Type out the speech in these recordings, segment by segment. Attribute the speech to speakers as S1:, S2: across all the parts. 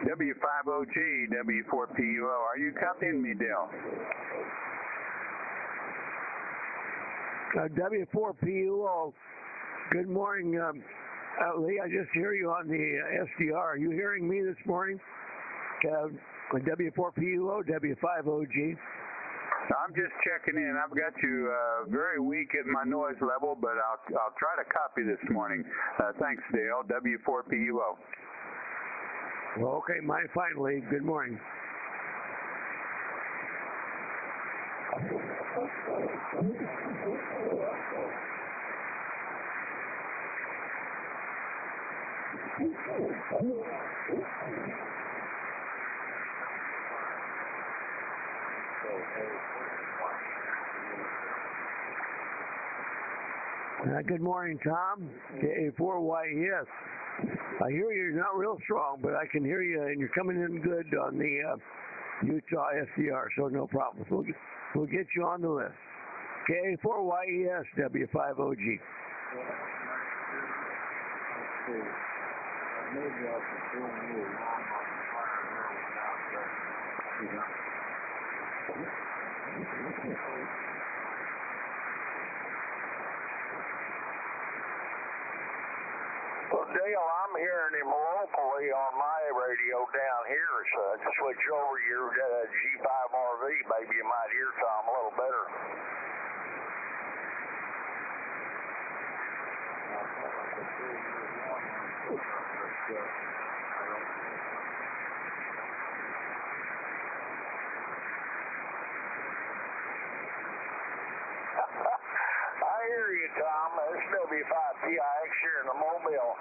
S1: W5OG, W4PUO. Are you copying me, Dale?
S2: W4PUO. Good morning, Lee. I just hear you on the SDR. Are you hearing me this morning? W4PUO, W5OG.
S1: I'm just checking in. I've got you very weak at my noise level, but I'll try to copy this morning. Thanks, Dale. W4PUO.
S2: Well, okay, mine finally. Good morning. Good morning, Tom. K4YES. I hear you're not real strong, but I can hear you, and you're coming in good on the Utah SDR, so no problem. We'll get you on the list. K4YES, W5OG.
S3: Well, Dale, I'm hearing him locally on my radio down here, so I just switch over your G5RV. Maybe you might hear Tom a little better. I hear you, Tom. It's W5PIX here in the Mobile.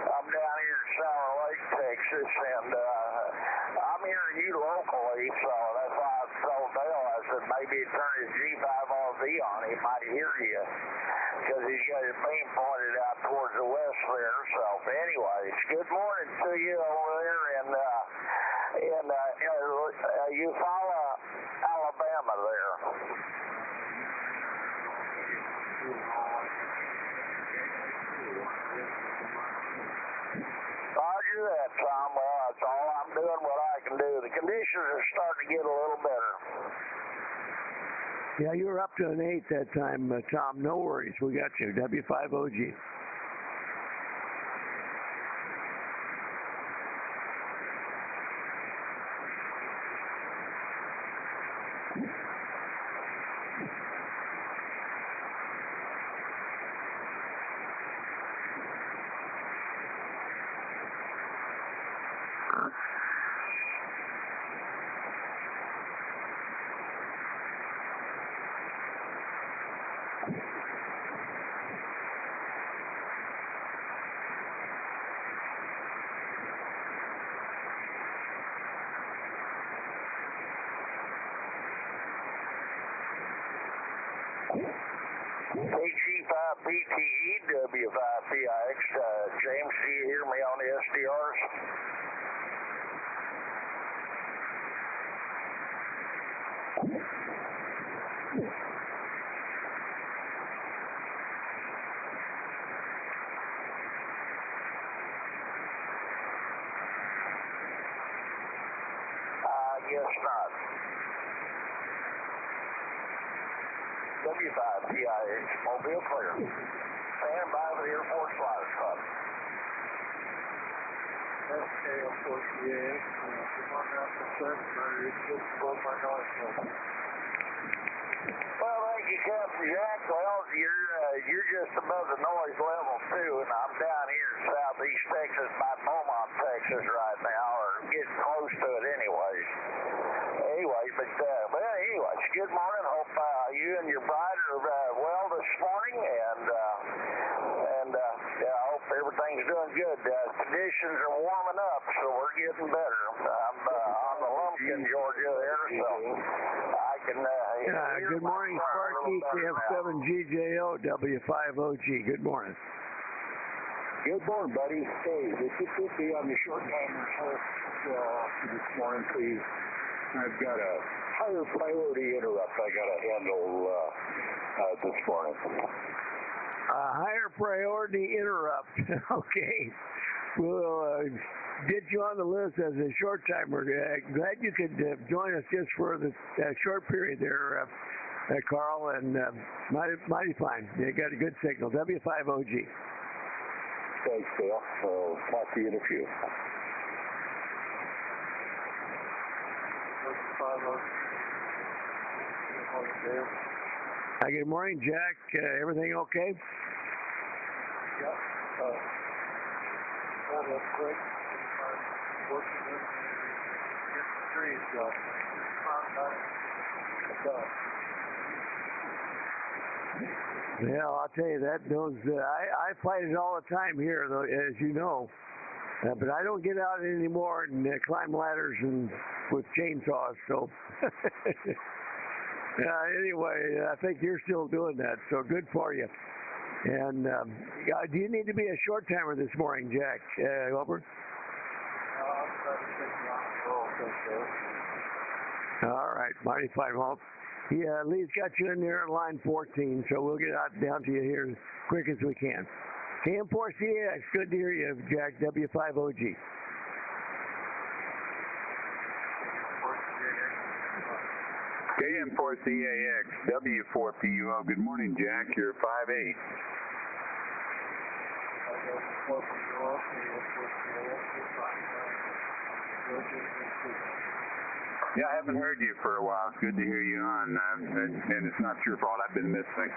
S3: I'm down here in Sour Lake, Texas, and I'm hearing you locally, so that's why I told Dale, I said maybe he'd turn his G5RV on. He might hear you, because he's got his beam pointed out towards the west there. So anyways, good morning to you over there in Eufaula, Alabama there. Roger that, Tom. Well, that's all I'm doing what I can do. The conditions are starting to get a little better.
S2: Yeah, you were up to an 8 that time, Tom. No worries. We got you. W5OG.
S3: G5BTE, W5PIX. James, do you hear me on the SDRs? Guess not. W5PIX, Mobile clear. Stand by for the Air Force Flight Club. Well, thank you, Captain Jack. Well, you're just above the noise level too, and I'm down here in southeast Texas by Beaumont, Texas right now, or getting close to it anyways. Anyways, good morning. Hope you and your bride are well this morning, and I hope everything's doing good. Conditions are warming up, so we're getting better. I'm on the Lumpkin, Georgia there, so I can
S2: good morning, Sparky, KF7GJO, W5OG. Good morning.
S3: Good morning, buddy. Hey, this is Tippy on the short timers this morning, please. I've got a higher priority interrupt I got to handle this morning.
S2: A higher priority interrupt. Okay. We'll get you on the list as a short timer. Glad you could join us just for the short period there, Carl, and mighty fine. You got a good signal. W5OG.
S3: Thanks, Dale. I'll talk to you in a few.
S2: Good morning, Jack. Everything okay?
S3: Yeah. That's great. Working in the trees.
S2: Yeah, I'll tell you that. I fight it all the time here, though, as you know. But I don't get out anymore and climb ladders and with chainsaws. So anyway, I think you're still doing that. So good for you. And do you need to be a short timer this morning, Jack? Over. All right, mighty fine. Well, Lee's got you in there at line 14, so we'll get down to you here as quick as we can. KM4CAX, good to hear you, Jack. W5OG.
S1: KM4CAX, W4PUO. Good morning, Jack. You're 5-8. Yeah, I haven't heard you for a while. It's good to hear you on, and it's not your fault. I've been missing.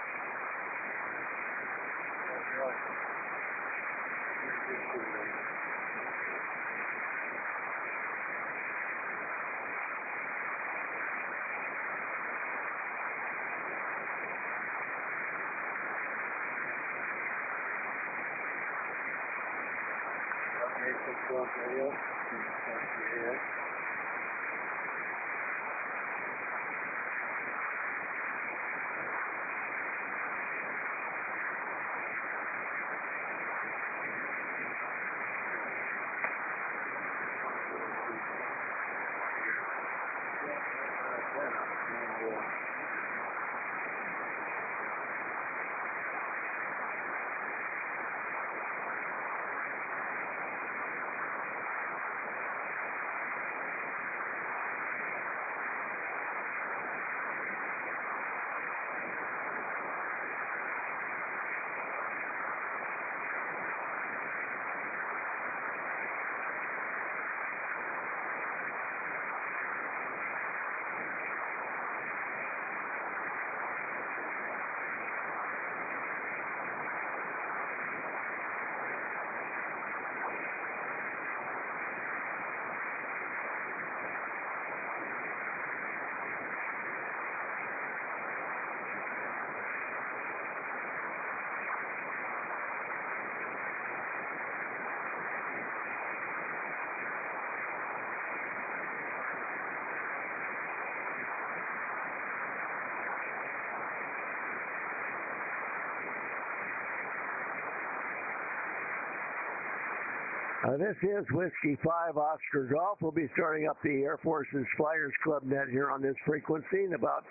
S2: This is Whiskey 5 Oscar Golf. We'll be starting up the Air Force's Flyers Club net here on this frequency in about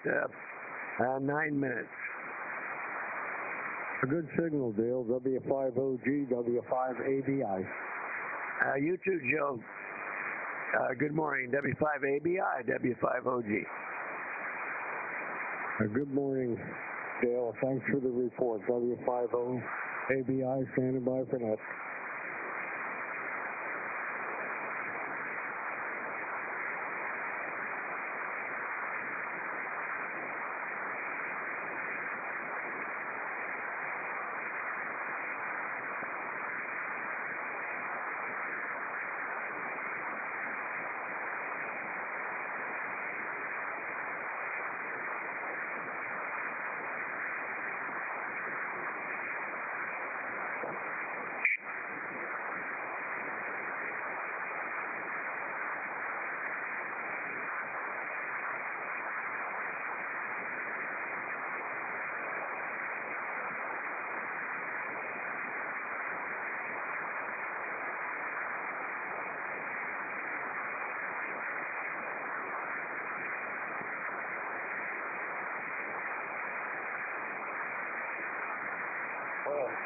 S2: 9 minutes.
S4: A good signal, Dale. W5OG, W5ABI.
S2: You too, Joe. Good morning. W5ABI, W5OG.
S4: Good morning, Dale. Thanks for the report. W5OABI, standing by for net.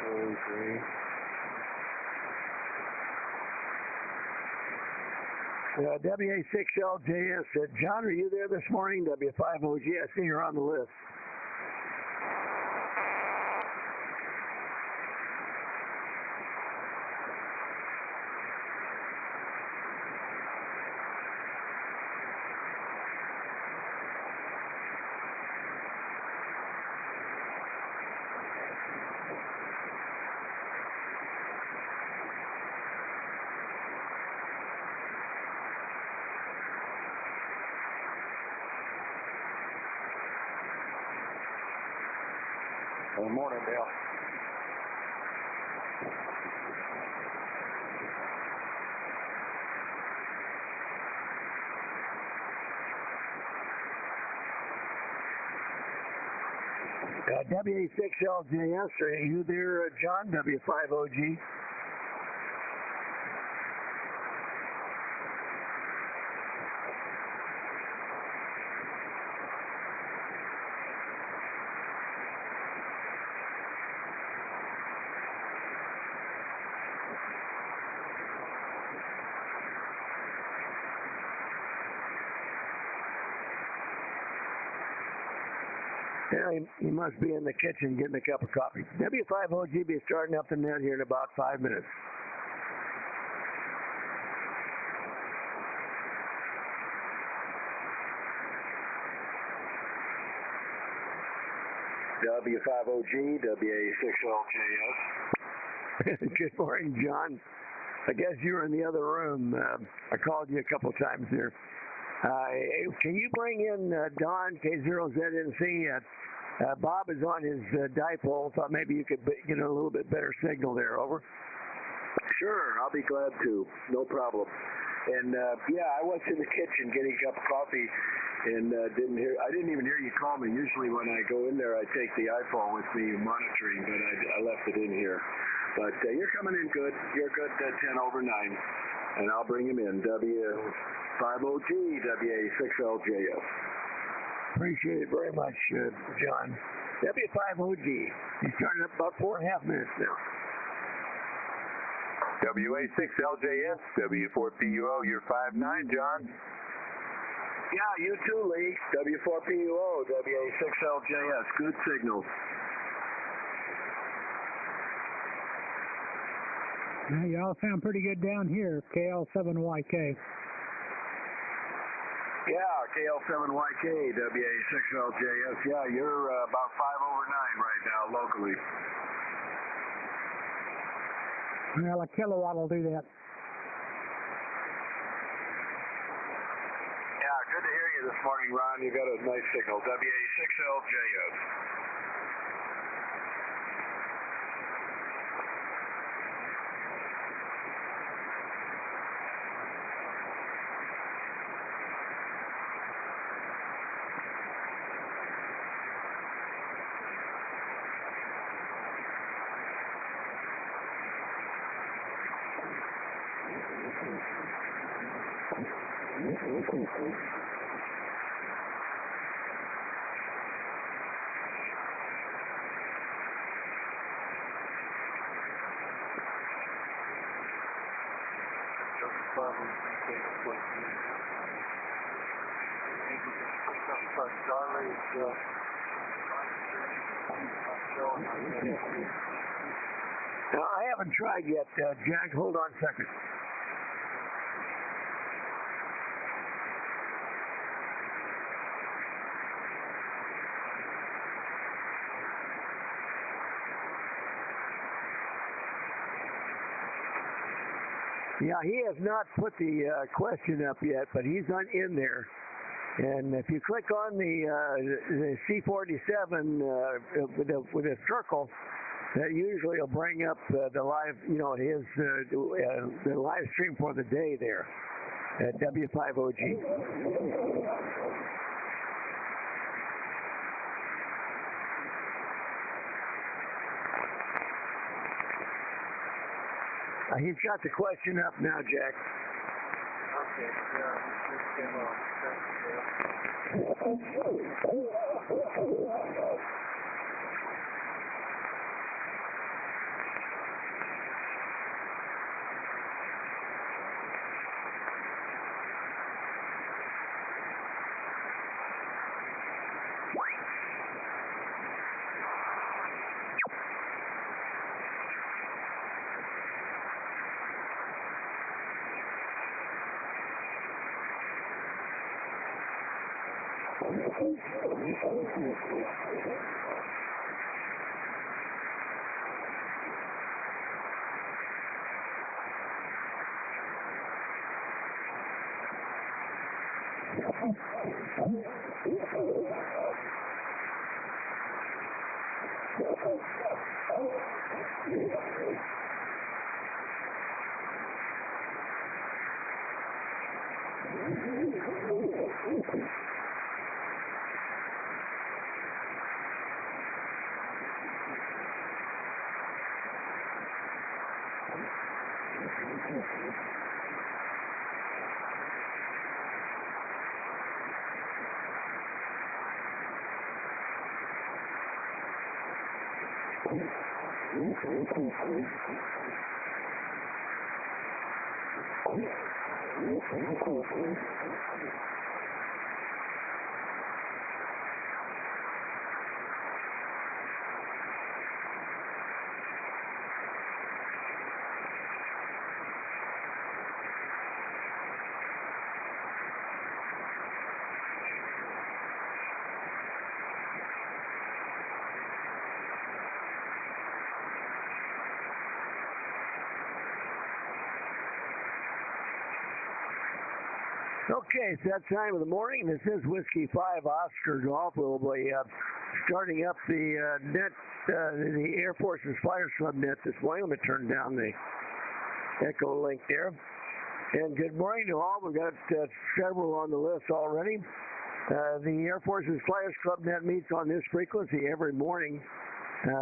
S4: W5OG.
S2: WA6LJS. John, are you there this morning? W5OG. I see you're on the list.
S4: Good morning, Dale.
S2: WA6LJS, are you there, John? W5OG. Yeah, he must be in the kitchen getting a cup of coffee. W5OG be starting up the net here in about 5 minutes.
S3: W5OG, WA6LJS.
S2: Good morning, John. I guess you were in the other room. I called you a couple times there. Can you bring in Don K0ZNC? Bob is on his dipole. Thought maybe you could get a little bit better signal there. Over.
S3: Sure, I'll be glad to. No problem. And yeah, I was in the kitchen getting a cup of coffee, and I didn't even hear you call me. Usually when I go in there, I take the iPhone with me monitoring, but I left it in here. But you're coming in good. You're good at 10 over 9, and I'll bring him in. W5OG, WA6LJS.
S2: Appreciate it very much, John. W5OG. He's starting up about 4.5 minutes now.
S1: WA6LJS, W4PUO, you're 5-9, John.
S3: Yeah, you too, Lee. W4PUO, WA6LJS. Good signal.
S5: Now, you all sound pretty good down here, KL7YK.
S3: Yeah, KL7YK, WA6LJS. Yeah, you're about 5 over 9 right now locally.
S5: Well, a kilowatt will do that.
S3: Yeah, good to hear you this morning, Ron. You got a nice signal. WA6LJS.
S2: Now, I haven't tried yet, Jack. Hold on a second. Yeah, he has not put the question up yet, but he's not in there. And if you click on the C47 with a circle, that usually will bring up the live, his the live stream for the day there at W5OG. He's got the question up now, Jack.
S4: Okay, yeah, just came on.
S2: Okay, it's that time of the morning. This is Whiskey 5 Oscar Golf. We'll be starting up the net, the Air Force's Flyers Club net this morning. Let me turn down the echo link there. And good morning to all. We've got several on the list already. The Air Force's Flyers Club net meets on this frequency every morning.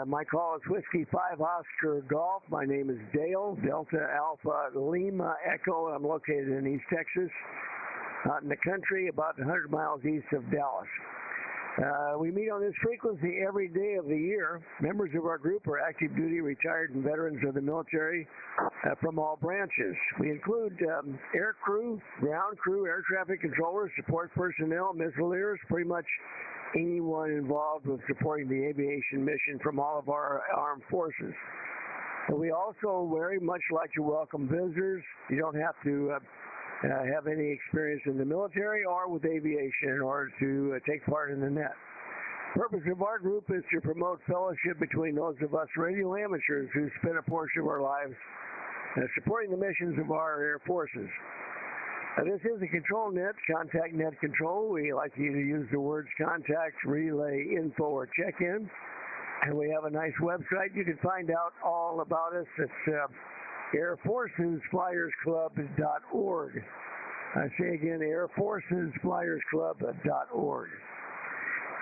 S2: My call is Whiskey 5 Oscar Golf. My name is Dale, Delta Alpha Lima Echo. I'm located in East Texas, out in the country, about 100 miles east of Dallas. We meet on this frequency every day of the year. Members of our group are active duty, retired, and veterans of the military from all branches. We include air crew, ground crew, air traffic controllers, support personnel, missileers, pretty much anyone involved with supporting the aviation mission from all of our armed forces. We also very much like to welcome visitors. You don't have to have any experience in the military or with aviation in order to take part in the net. The purpose of our group is to promote fellowship between those of us radio amateurs who spend a portion of our lives supporting the missions of our air forces. This is a control net, contact net control. We like you to use the words contact, relay, info, or check-in. And we have a nice website. You can find out all about us. It's airforcesflyersclub.org. I say again, airforcesflyersclub.org.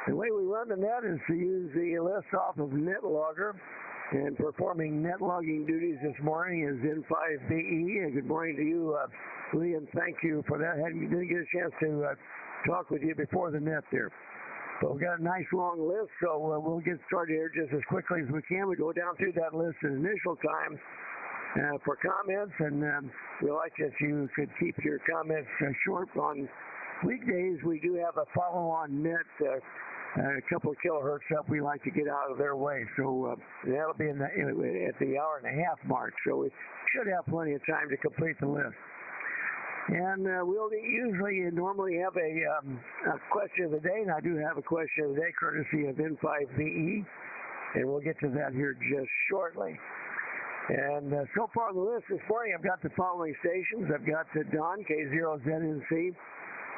S2: The way we run the net is to use the list off of NetLogger, and performing net logging duties this morning is N5BE. And good morning to you, Lee, and thank you for that. I didn't get a chance to talk with you before the net there. But we've got a nice long list, so we'll get started here just as quickly as we can. We go down through that list at initial time for comments, and we like that you could keep your comments short. On weekdays, we do have a follow-on net, a couple of kilohertz up we like to get out of their way. So that'll be at the hour and a half mark, so we should have plenty of time to complete the list. And we'll normally have a question of the day, and I do have a question of the day courtesy of N5BE, and we'll get to that here just shortly. And so far on the list this morning, I've got the following stations. I've got Don, K0ZNC,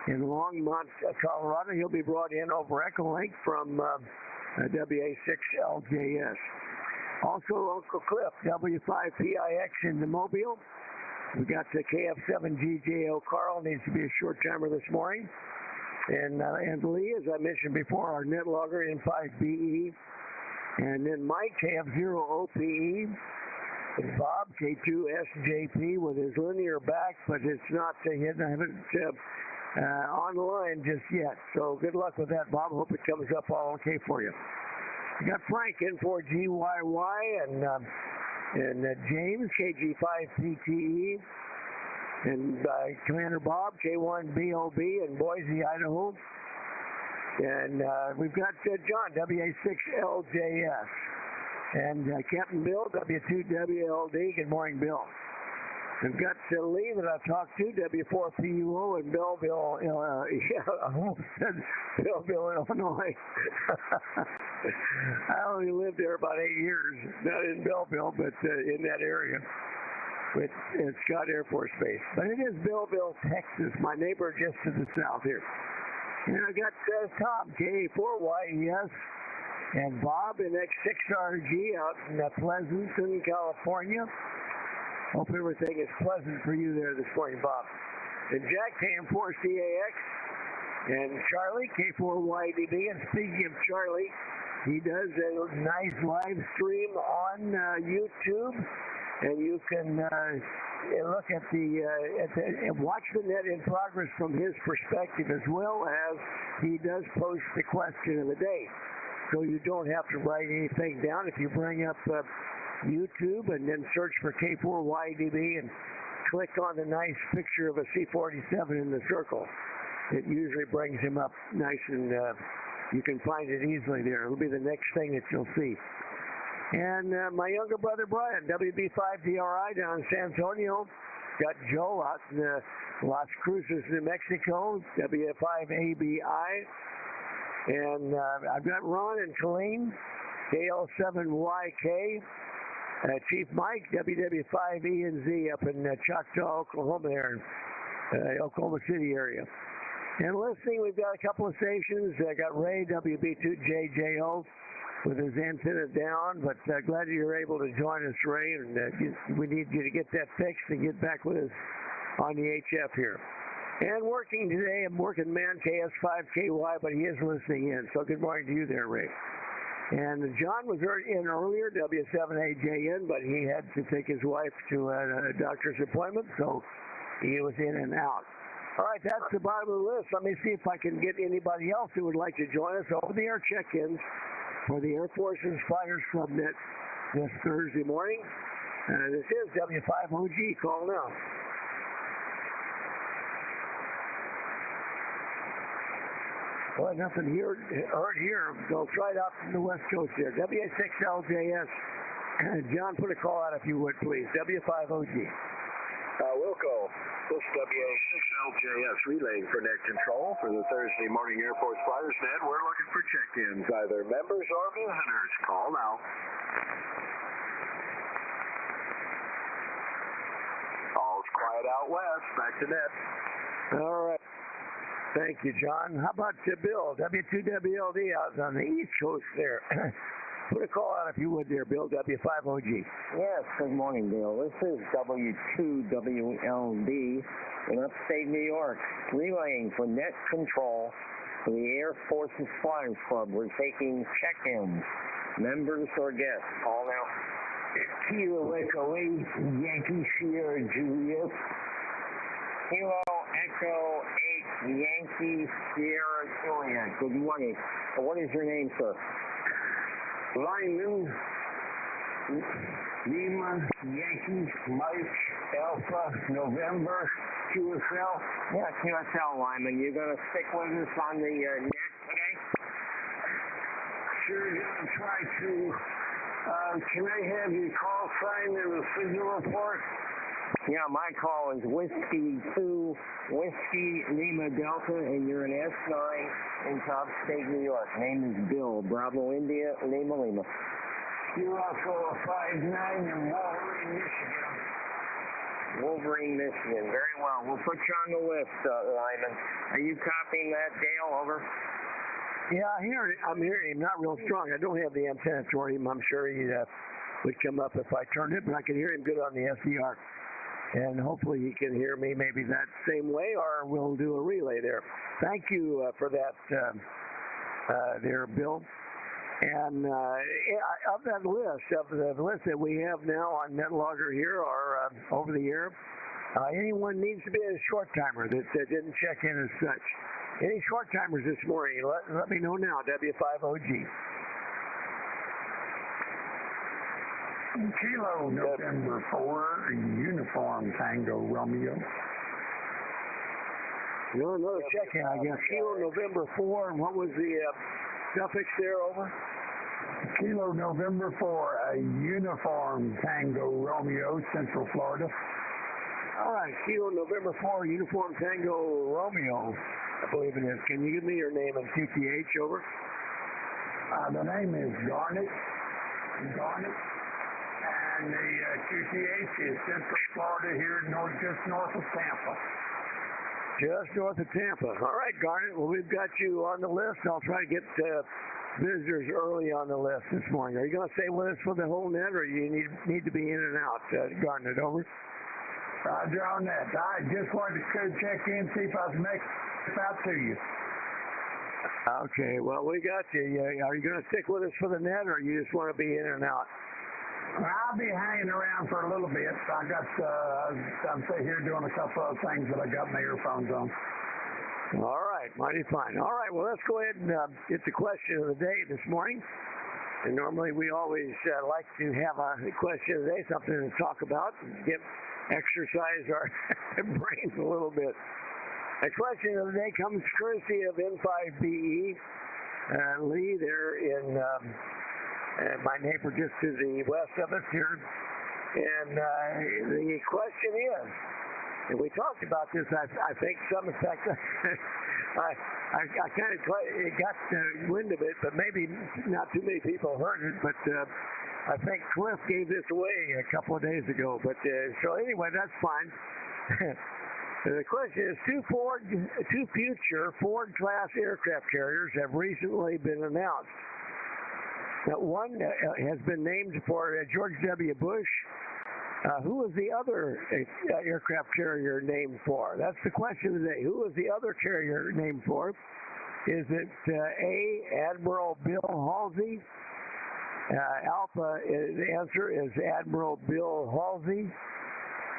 S2: in Longmont, Colorado. He'll be brought in over Echolink from WA6LJS. Also, Uncle Cliff, W5PIX in the Mobile. We've got the KF7GJO Carl, needs to be a short timer this morning. And Lee, as I mentioned before, our net logger, N5BE. And then Mike, KF0OPE. And Bob, K2SJP with his linear back, but it's not, I haven't on the line just yet. So good luck with that, Bob. Hope it comes up all okay for you. We got Frank in for GYY and James, KG5PTE, and Commander Bob, K1BOB in Boise, Idaho. And we've got John, WA6LJS. And Captain Bill, W2WLD. Good morning, Bill. I've got Lee that I've talked to, W4PUO in Belleville, I almost said Belleville, Illinois. I only lived there about 8 years, not in Belleville, but in that area. At Scott Air Force Base. But it is Belleville, Texas, my neighbor just to the south here. And I got Tom, K4YES, and Bob in X6RG out in Pleasanton, California. Hope everything is pleasant for you there this morning, Bob. And Jack, KM4CAX, and Charlie, K4YDB. And speaking of Charlie, he does a nice live stream on YouTube. And you can look at watch the net in progress from his perspective, as well as he does post the question of the day. So you don't have to write anything down. If you bring up YouTube and then search for K4YDB and click on the nice picture of a C-47 in the circle, it usually brings him up nice and you can find it easily there. It'll be the next thing that you'll see. And my younger brother, Brian, WB5DRI down in San Antonio. Got Joe out in Las Cruces, New Mexico, W5ABI. And I've got Ron in Killeen, KL7YK. Chief Mike, WW5ENZ up in Choctaw, Oklahoma there, in Oklahoma City area. And listening, we've got a couple of stations. I got Ray, WB2JJO. With his antenna down, but glad you're able to join us, Ray, and we need you to get that fixed and get back with us on the HF here. And working today, I'm working man KS5KY, but he is listening in, so good morning to you there, Ray. And John was in earlier, W7AJN, but he had to take his wife to a doctor's appointment, so he was in and out. All right, that's the bottom of the list. Let me see if I can get anybody else who would like to join us over the air check-ins for the Air Force's Fighters Club Net this Thursday morning. This is W5OG. Call now. Boy, nothing heard here. Go try it out from the West Coast here. WA6LJS. John, put a call out if you would, please. W5OG.
S3: Wilco, this is WA6LJS relaying for net control for the Thursday morning Air Force Fighters Net. We're looking for check-ins, either members or visitors. Call now. All's quiet out west. Back to net.
S2: All right. Thank you, John. How about Bill? W2WLD out on the East Coast there. Put a call out if you would there, Bill, W5OG.
S6: Yes, good morning, Bill. This is W2WLD in upstate New York, relaying for net control for the Air Force's Flyers Club. We're taking check-ins, members or guests. Call now.
S2: Kilo Echo 8, Yankee Sierra Juliet.
S6: Kilo Echo 8, Yankee Sierra Juliet. Good morning. What is your name, sir?
S2: Lyman, Lima, Yankee, Mike, Alpha, November, QSL.
S6: Yeah, QSL, Lyman. You're going to stick with us on the net today?
S2: Sure, going to try to. Can I have your call sign and the signal report?
S6: Yeah, my call is Whiskey 2, Whiskey Lima Delta, and you're an S9 in upstate New York. Name is Bill, Bravo India, Lima Lima.
S2: You're also a 5'9" in Wolverine, Michigan.
S6: Wolverine, Michigan. Very well. We'll put you on the list, Lyman. Are you copying that, Dale? Over.
S2: Yeah, I'm hearing him. Not real strong. I don't have the antenna toward him. I'm sure he would come up if I turned it, but I can hear him good on the SDR. And hopefully he can hear me maybe that same way, or we'll do a relay there. Thank you for that there, Bill. And of that list, of the list that we have now on NetLogger here or over the air, anyone needs to be a short timer that didn't check in as such. Any short timers this morning, let me know now, W5OG.
S7: Kilo November 4, Uniform Tango Romeo.
S2: Another check-in, I guess. Kilo November 4, and what was the suffix there, over?
S7: Kilo November 4, a Uniform Tango Romeo, Central Florida.
S2: All right, Kilo November 4, Uniform Tango Romeo, I believe it is. Can you give me your name and TTH, over?
S7: The name is Garnet. And the QTH is Central Florida here, just north of Tampa.
S2: Just north of Tampa. All right, Garnet. Well, we've got you on the list. I'll try to get visitors early on the list this morning. Are you going to stay with us for the whole net, or you need to be in and out, Garnet, over?
S7: Roger on that. I just wanted to check in, see if I was making it out to you.
S2: Okay, well, we got you. Are you going to stick with us for the net, or you just want to be in and out?
S7: I'll be hanging around for a little bit. I'm sitting here doing a couple of things that I got my earphones on.
S2: All right, mighty fine. All right, well, let's go ahead and get the question of the day this morning. And normally we always like to have a question of the day, something to talk about, and exercise our brains a little bit. The question of the day comes courtesy of N5BE. Lee, there in my neighbor just to the west of us here. And the question is, and we talked about this, I think, some effect. I kind of got the wind of it, but maybe not too many people heard it. But I think Cliff gave this away a couple of days ago. But so anyway, that's fine. The question is, two future Ford-class aircraft carriers have recently been announced. Now, one has been named for George W. Bush. Who was the other aircraft carrier named for? That's the question of the day. Who was the other carrier named for? Is it A, Admiral Bill Halsey? Alpha, the answer is Admiral Bill Halsey.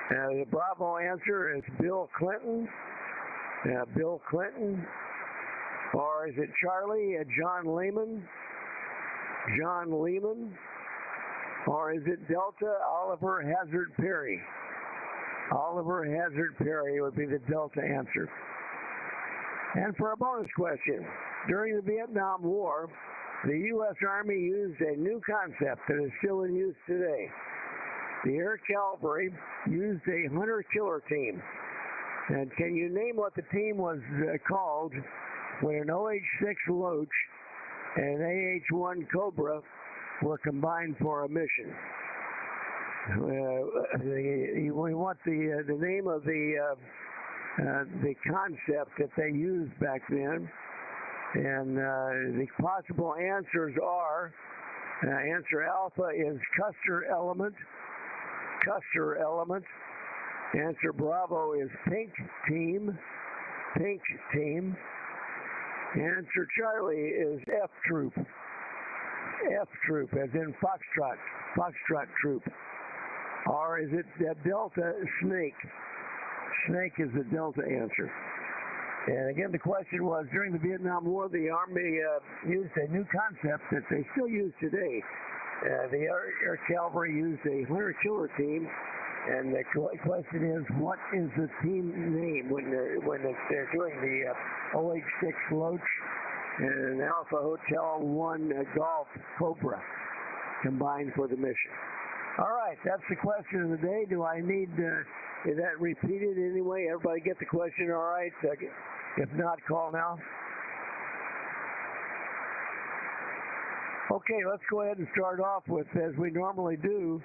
S2: The Bravo answer is Bill Clinton. Bill Clinton. Or is it Charlie, John Lehman? John Lehman? Or is it Delta, Oliver Hazard Perry? Oliver Hazard Perry would be the Delta answer. And for a bonus question, during the Vietnam War, the U.S. Army used a new concept that is still in use today. The Air Cavalry used a hunter-killer team. And can you name what the team was called when an OH-6 Loach and AH-1 Cobra were combined for a mission? We want the name of the concept that they used back then. And the possible answers are, answer alpha is Custer Element. Custer Element. Answer Bravo is Pink Team. Pink Team. Answer Charlie is F Troop. F Troop, as in Foxtrot. Foxtrot Troop. Or is it Delta Snake? Snake is the Delta answer. And again, the question was, during the Vietnam War, the Army used a new concept that they still use today. The Air Cavalry used a hunter-killer team, and the question is, what is the team name when they're doing the OH-6 Loach and Alpha Hotel 1 Golf Cobra combined for the mission? All right, that's the question of the day. Do I need that repeated anyway? Everybody get the question all right? If not, call now. Okay, let's go ahead and start off with, as we normally do.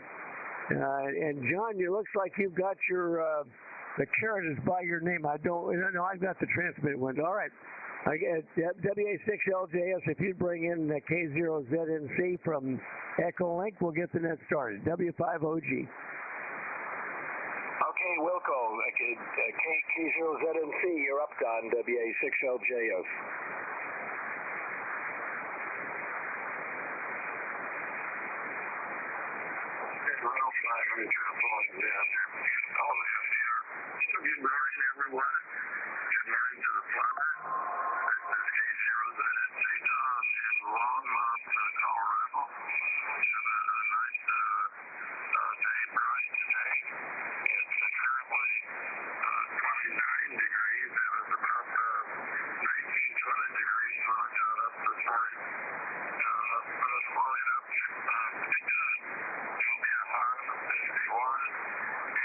S2: And John, it looks like you've got your the carrot is by your name. I don't know. I've got the transmit window. All right. I get WA6LJS. If you bring in the K0ZNC from Echo Link, we'll get the net started. W5OG.
S3: Okay, Wilco, K0ZNC, you're up on WA6LJS. I'm going to try to pull it down here. Oh, the FDR. Still good morning, everyone. Good morning to the farmer. This is K0ZNC Don in Longmont, Colorado. Have a nice day for us today. It's currently 29 degrees. It was about 19, 20 degrees when I got up this morning. But it's warming up. It'll be a high of 51.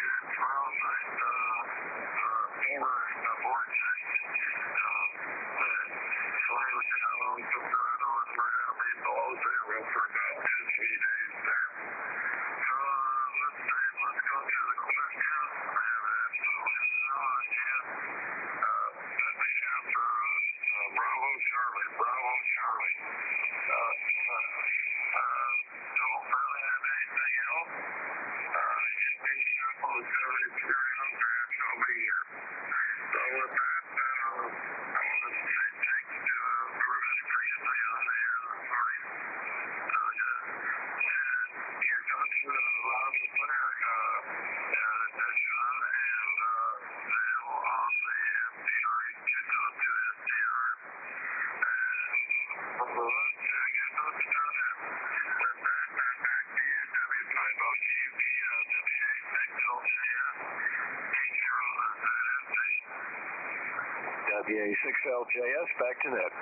S3: WA6LJS, back to net.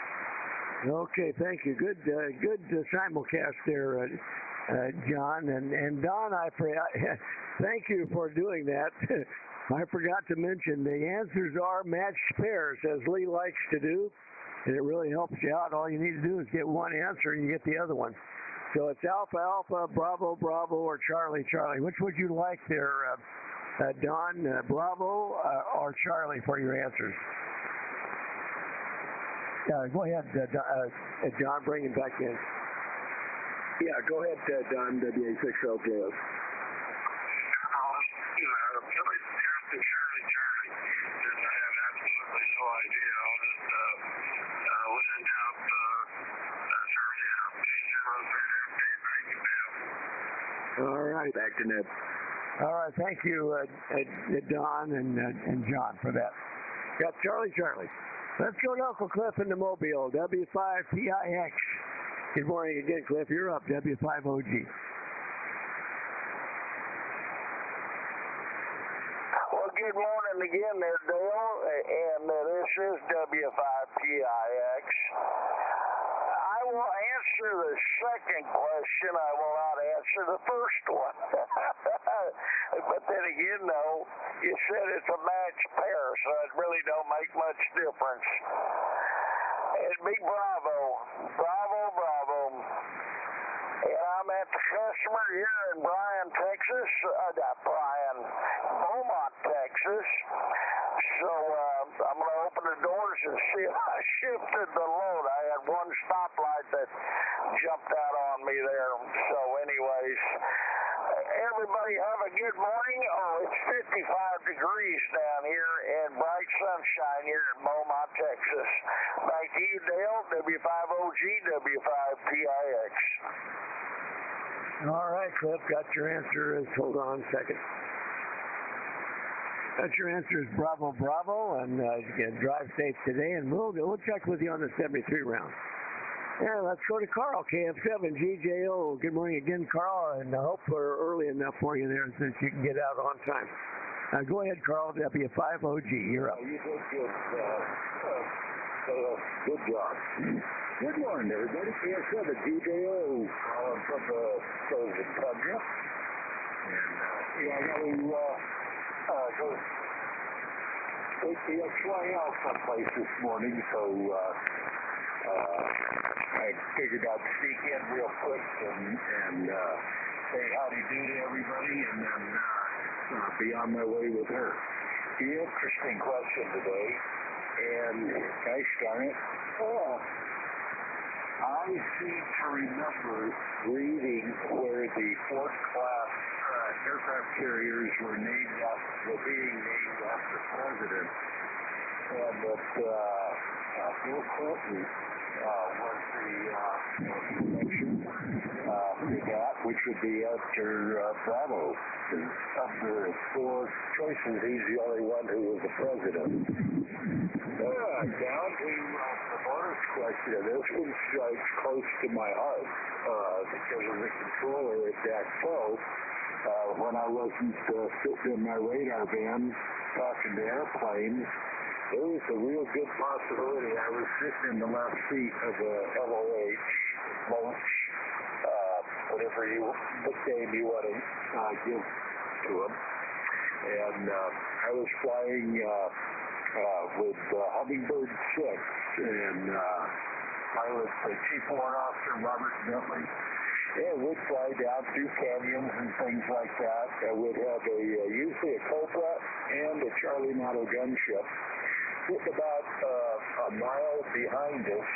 S2: Okay, thank you. Good simulcast there, John. And Don, thank you for doing that. I forgot to mention the answers are matched pairs, as Lee likes to do, and it really helps you out. All you need to do is get one answer and you get the other one. So it's Alpha, Alpha, Bravo, Bravo, or Charlie, Charlie. Which would you like there, Don? Bravo or Charlie for your answers? Go ahead, John, bring him back in.
S4: Yeah, go ahead, Don, WA6LJS.
S3: Charlie, since I have absolutely no idea. I'll just, when in doubt, Charlie out.
S2: All right.
S4: Back to net.
S2: All right, thank you, Don and John, for that. Got Charlie, Charlie. Let's go to Uncle Cliff in the Mobile, W5PIX. Good morning again, Cliff. You're up, W5OG.
S3: Well, good morning again there, Dale, and this is W5PIX. I will answer the second question. I will not answer the first one. But then again, though, you said it's a matched pair, so it really don't make much difference. It'd be Bravo. Bravo, Bravo. And I'm at the customer here in Beaumont, Texas. So I'm going to open the doors and see if I shifted the load. I had one stoplight that jumped out on me there. So anyways, everybody have a good morning. Oh, it's 55 degrees down here and bright sunshine here in Beaumont, Texas. Back to you, Dale, W5OG, W5PIX.
S2: All right, Cliff, got your answer. Hold on a second. Got your answer is Bravo, Bravo, and drive safe today, and we'll check with you on the 73 round. Yeah, let's go to Carl, KF7, GJO. Good morning again, Carl, and I hope we're early enough for you there since you can get out on time. Go ahead, Carl, W5OG, you're up.
S4: You did good. Good job. Good morning, everybody. KF7, GJO, calling from the frozen tundra. And, I got to take the X-Ray out someplace this morning, so I figured I'd sneak in real quick and say howdy do to everybody, and then be on my way with her. The interesting question today, and gosh darn it, I seem to remember reading where the fourth class aircraft carriers were being named after presidents, and that Bill Clinton was the selection for that, which would be after Bravo. Of the four choices, he's the only one who was the president. Down to the bonus question. This one strikes close to my heart because of the controller at DAC-PO. When I wasn't sitting in my radar van talking to airplanes, there was a real good possibility I was sitting in the left seat of a LOH, whatever nickname you want to give to them. And I was flying with Hummingbird 6, and I was the Chief Warrant Officer, Robert Bentley. And we'd fly down through canyons and things like that. We'd have usually a Cobra and a Charlie model gunship. Sitting about a mile behind us,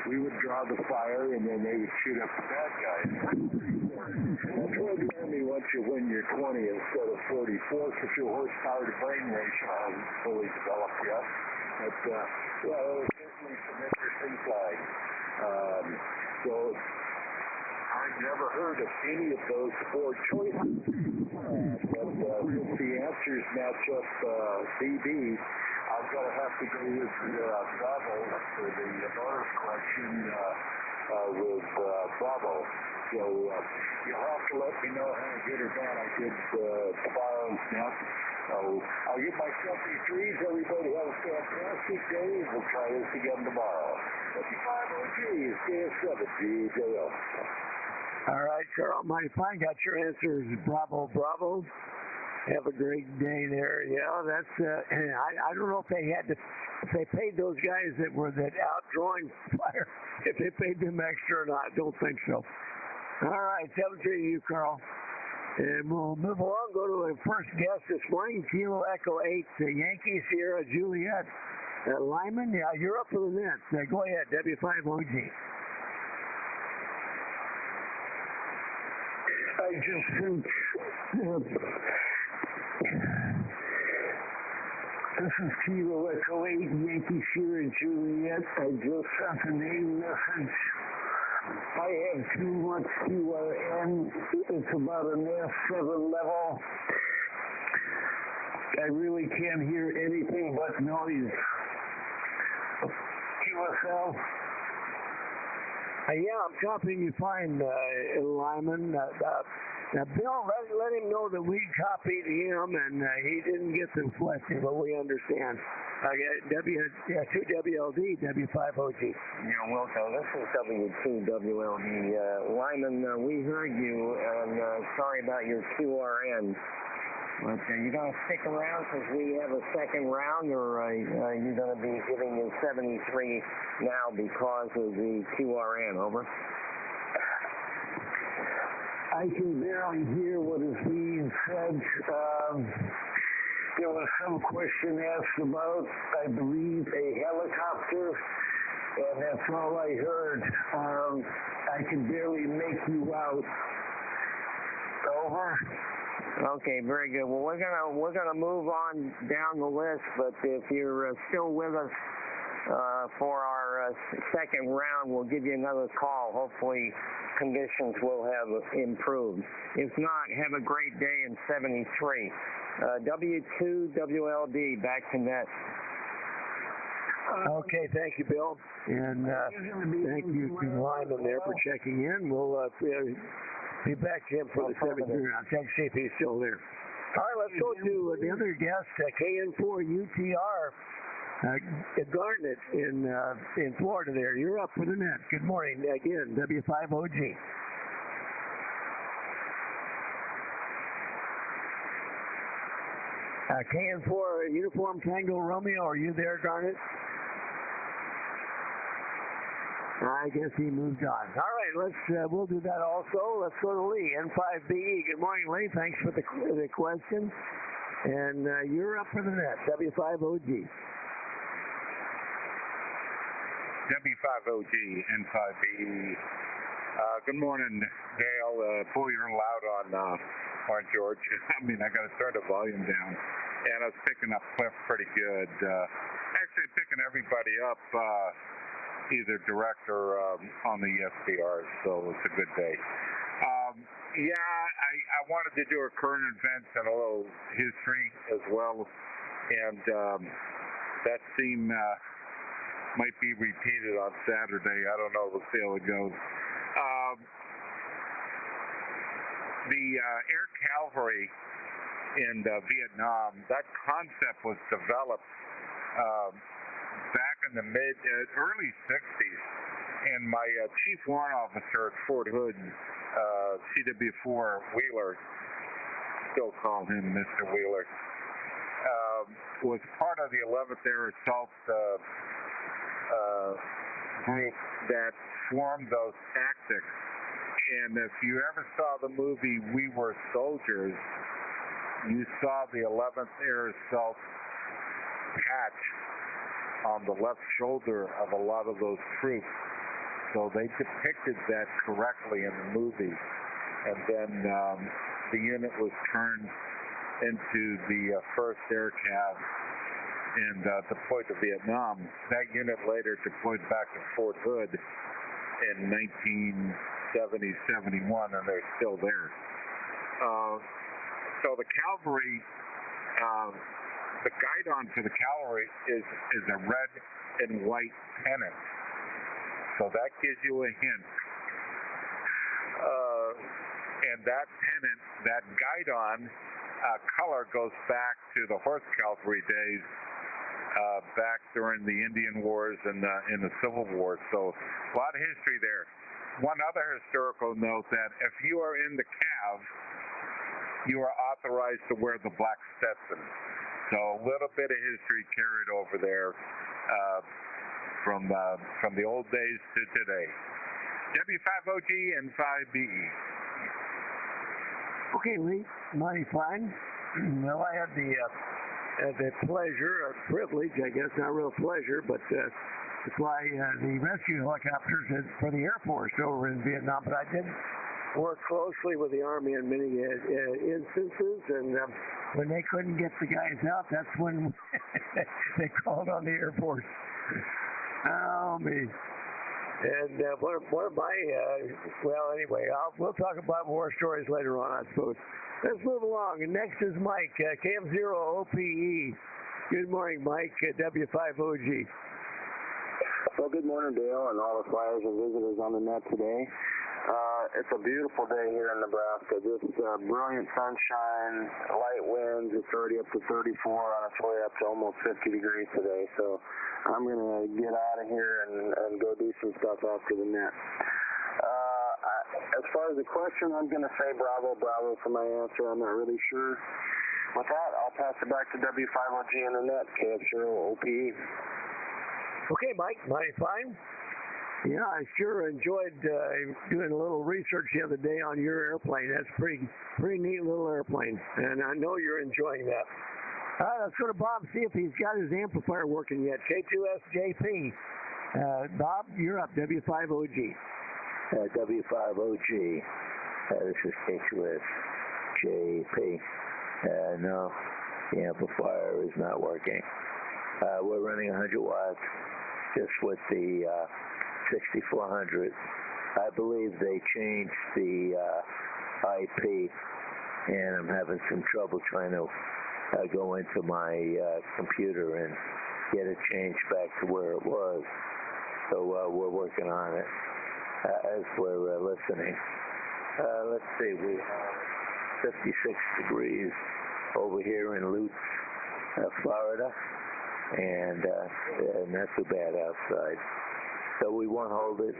S4: we would draw the fire, and then they would shoot up the bad guys. That's why the Army wants you when you're 20 instead of 44, because your horsepower to brain ratio hasn't fully developed yet. But, there was certainly some interesting flying. So I've never heard of any of those four choices. But if the answers match up BB, I'm going to have to go with Bravo for the bonus question with Bravo. So you'll have to let me know how good or bad I did tomorrow's net. So I'll get my 73s. Everybody have a fantastic day. We'll try this again tomorrow. W5OG, KS7, Dale.
S2: All right, Carl, mighty fine. Got your answers. Bravo, bravo. Have a great day there. Yeah, that's. I don't know if they paid those guys that were out drawing fire, if they paid them extra or not. Don't think so. All right, 7-3 to you, Carl. And we'll move along. Go to our first guest this morning, Kilo Echo 8, Yankee Sierra Juliet. Lyman, yeah, you're up for the net. Go ahead, W5OG.
S4: I just think this is Kilo Echo 8, Yankee Sierra Juliet. I just sent a name message. I have too much QRN. It's about an F7 level. I really can't hear anything but noise. QSL.
S2: Yeah, I'm copying you fine, Lyman. Now, Bill, let him know that we copied him and he didn't get the question, but we understand. 2WLD, W5OG.
S6: Yeah, Wilco, this is W2WLD. Lyman, we heard you, and sorry about your QRN. But you going to stick around because we have a second round, or are you going to be giving you 73 now because of the QRN? Over.
S4: I can barely hear what is being said. There was some question asked about, I believe, a helicopter, and that's all I heard. I can barely make you out. Over.
S6: Okay, very good. Well, we're gonna move on down the list, but if you're still with us for our second round, we'll give you another call. Hopefully, conditions will have improved. If not, have a great day in 73. W2WLD, back to net.
S2: Okay, thank you, Bill. And thank you to Lyman there for checking in. We'll be back to him for the 7th round. Check to see if he's still there. All right, let's go to the other guest, KN4UTR, Garnet in Florida there. You're up for the net. Good morning again, W5OG. KN4 Uniform Tango Romeo, are you there, Garnet? I guess he moved on. All right, we'll do that also. Let's go to Lee, N5BE. Good morning, Lee. Thanks for the question. And you're up for the net, W5OG.
S1: W5OG, N5BE. Good morning, Dale. Boy, you're loud on George. I mean, I got to turn the volume down. And I was picking up Cliff pretty good. Actually, picking everybody up, either direct or on the SDR, so it's a good day. I wanted to do a current events and a little history as well. And that theme might be repeated on Saturday. I don't know. We'll see how it goes. The Air Cavalry in Vietnam, that concept was developed back in the early 60s. And my chief warrant officer at Fort Hood, CW4 Wheeler, still call him Mr. Wheeler, was part of the 11th Air Assault group that formed those tactics. And if you ever saw the movie We Were Soldiers, you saw the 11th Air Assault patch on the left shoulder of a lot of those troops. So they depicted that correctly in the movie. And then the unit was turned into the 1st Air Cav and deployed to Vietnam. That unit later deployed back to Fort Hood in 1970-71, and they're still there. So the cavalry, the guidon for the cavalry is a red and white pennant. So that gives you a hint. And that pennant, that guidon, color goes back to the horse cavalry days, back during the Indian Wars and in the Civil War. So a lot of history there. One other historical note that if you are in the cav, you are authorized to wear the black Stetson. So a little bit of history carried over there from the old days to today. W5OG and 5BE.
S2: Okay, Lee, mighty fine. Well, I had the pleasure, or privilege, I guess, not real pleasure, but to fly the rescue helicopters for the Air Force over in Vietnam. But I did work closely with the Army in many instances, and when they couldn't get the guys out, that's when they called on the Air Force. Oh, me. And one of my, well, anyway, we'll talk about more stories later on, I suppose. Let's move along. And next is Mike, KM0OPE. Good morning, Mike, W5OG.
S8: Well, good morning, Dale, and all the flyers and visitors on the net today. It's a beautiful day here in Nebraska. Just brilliant sunshine, light winds. It's already up to 34 on its way up to almost 50 degrees today. So I'm going to get out of here and go do some stuff after the net. As far as the question, I'm going to say bravo for my answer. I'm not really sure. With that, I'll pass it back to W5OG in the net, KF0OPE.
S2: Okay, Mike, mighty fine. Yeah, I sure enjoyed doing a little research the other day on your airplane. That's pretty neat little airplane, and I know you're enjoying that. All right, let's go to Bob, see if he's got his amplifier working yet. K2SJP. Bob, you're up, W5OG.
S9: W5OG. This is K2SJP. No, the amplifier is not working. We're running 100 watts just with the 6400. I believe they changed the IP, and I'm having some trouble trying to go into my computer and get it changed back to where it was. So we're working on it as we're listening. Let's see, we have 56 degrees over here in Lutz, Florida, and not too bad outside. So we won't hold it.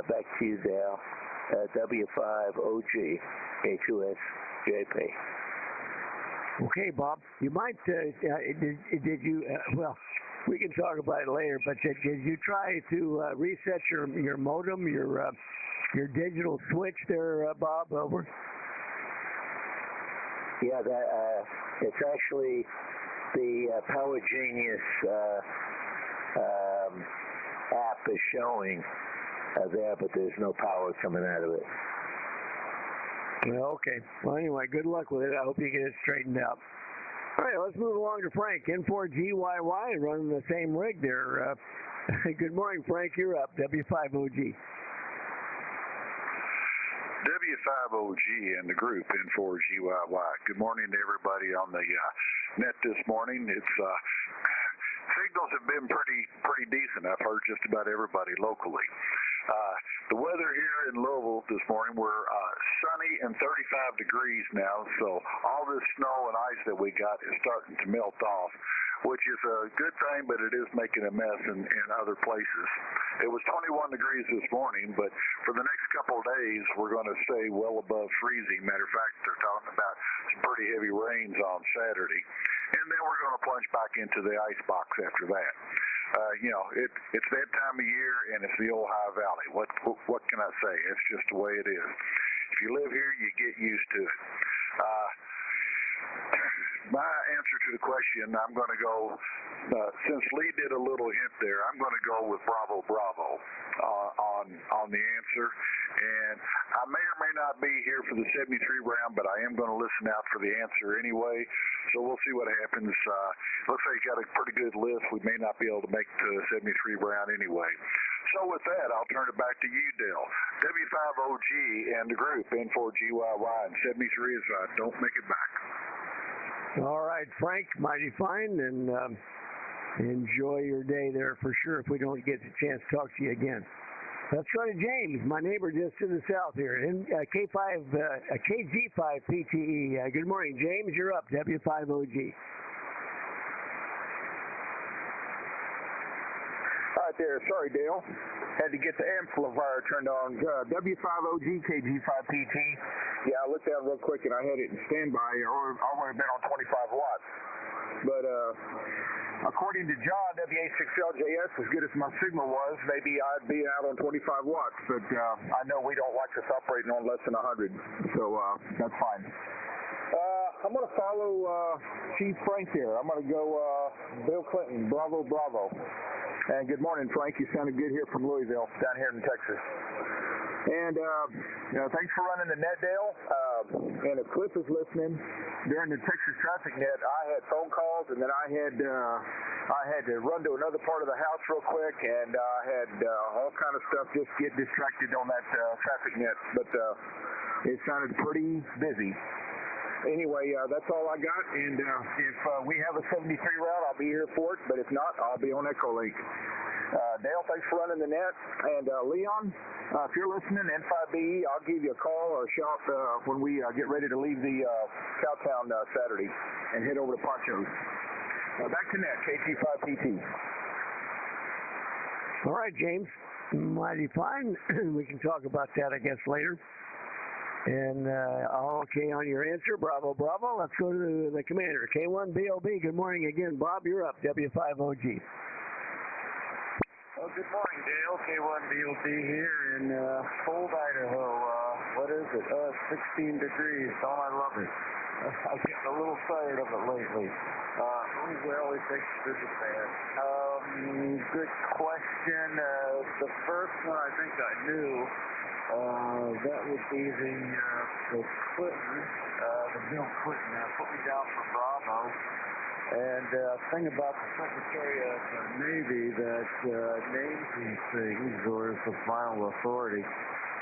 S9: Back to you, Dale. W5OG, K2SJP.
S2: Okay, Bob. You might, did you, well, we can talk about it later, but did you try to reset your modem, your digital switch there, Bob, over?
S9: Yeah, it's actually the Power Genius app is showing there, but there's no power coming out of it.
S2: Well, okay. Well, anyway, good luck with it. I hope you get it straightened out. All right, let's move along to Frank, N4GYY, running the same rig there. Good morning, Frank. You're up, W5OG.
S10: W5OG and the group N4GYY. Good morning to everybody on the net this morning. It's signals have been pretty decent. I've heard just about everybody locally. The weather here in Louisville this morning, we're sunny and 35 degrees now, so all this snow and ice that we got is starting to melt off, which is a good thing, but it is making a mess in other places. It was 21 degrees this morning, but for the next couple of days, we're going to stay well above freezing. Matter of fact, they're talking about some pretty heavy rains on Saturday, and then we're going to plunge back into the ice box after that. It's that time of year, and it's the old High Valley. What can I say? It's just the way it is. If you live here, you get used to it. My answer to the question, I'm going to go, since Lee did a little hint there, I'm going to go with bravo on the answer. And I may or may not be here for the 73 round, but I am going to listen out for the answer anyway. So we'll see what happens. Looks like you got a pretty good list. We may not be able to make the 73 round anyway. So with that, I'll turn it back to you, Dale. W5OG and the group, N4GYY, and 73 is don't make it back.
S2: All right, Frank, mighty fine, and enjoy your day there for sure if we don't get the chance to talk to you again. Let's go to James, my neighbor just to the south here, in KG5 PTE. Good morning, James. You're up, W5OG.
S11: Right there. Sorry, Dale. Had to get the amplifier turned on. W5OG KG5PT. Yeah, I looked at it real quick and I had it in standby, or I would have been on 25 watts. But according to John, W5OG-JS, as good as my signal was, maybe I'd be out on 25 watts. But I know we don't like us operating on less than 100, so that's fine. I'm going to follow Chief Frank here. I'm going to go Bill Clinton. Bravo, bravo. And good morning, Frank. You sounded good here from Louisville, down here in Texas. And thanks for running the net, Dale. And if Cliff is listening, during the Texas Traffic Net, I had phone calls, and then I had to run to another part of the house real quick, and I had all kind of stuff just get distracted on that Traffic Net. But it sounded pretty busy. Anyway, that's all I got, and if we have a 73 route, I'll be here for it, but if not, I'll be on Echolink. Dale, thanks for running the net, and Leon, if you're listening, N5BE, I'll give you a call or a shout when we get ready to leave the Cowtown Saturday and head over to Poncho's. Back to net, KT5PT.
S2: All right, James, mighty fine. We can talk about that, I guess, later. And all okay on your answer. Bravo, bravo. Let's go to the commander. K1BOB. Good morning again. Bob, you're up. W5OG.
S12: Well, good morning, Dale. K1BOB here in cold Idaho. What is it? 16 degrees. Oh, I love it. I'm getting a little tired of it lately. Well, it takes good to bad. Good question. The first one I think I knew. That would be the Clinton, the Bill Clinton. Put me down for Bravo. And thing about the Secretary of the Navy that names these things, or is the final authority,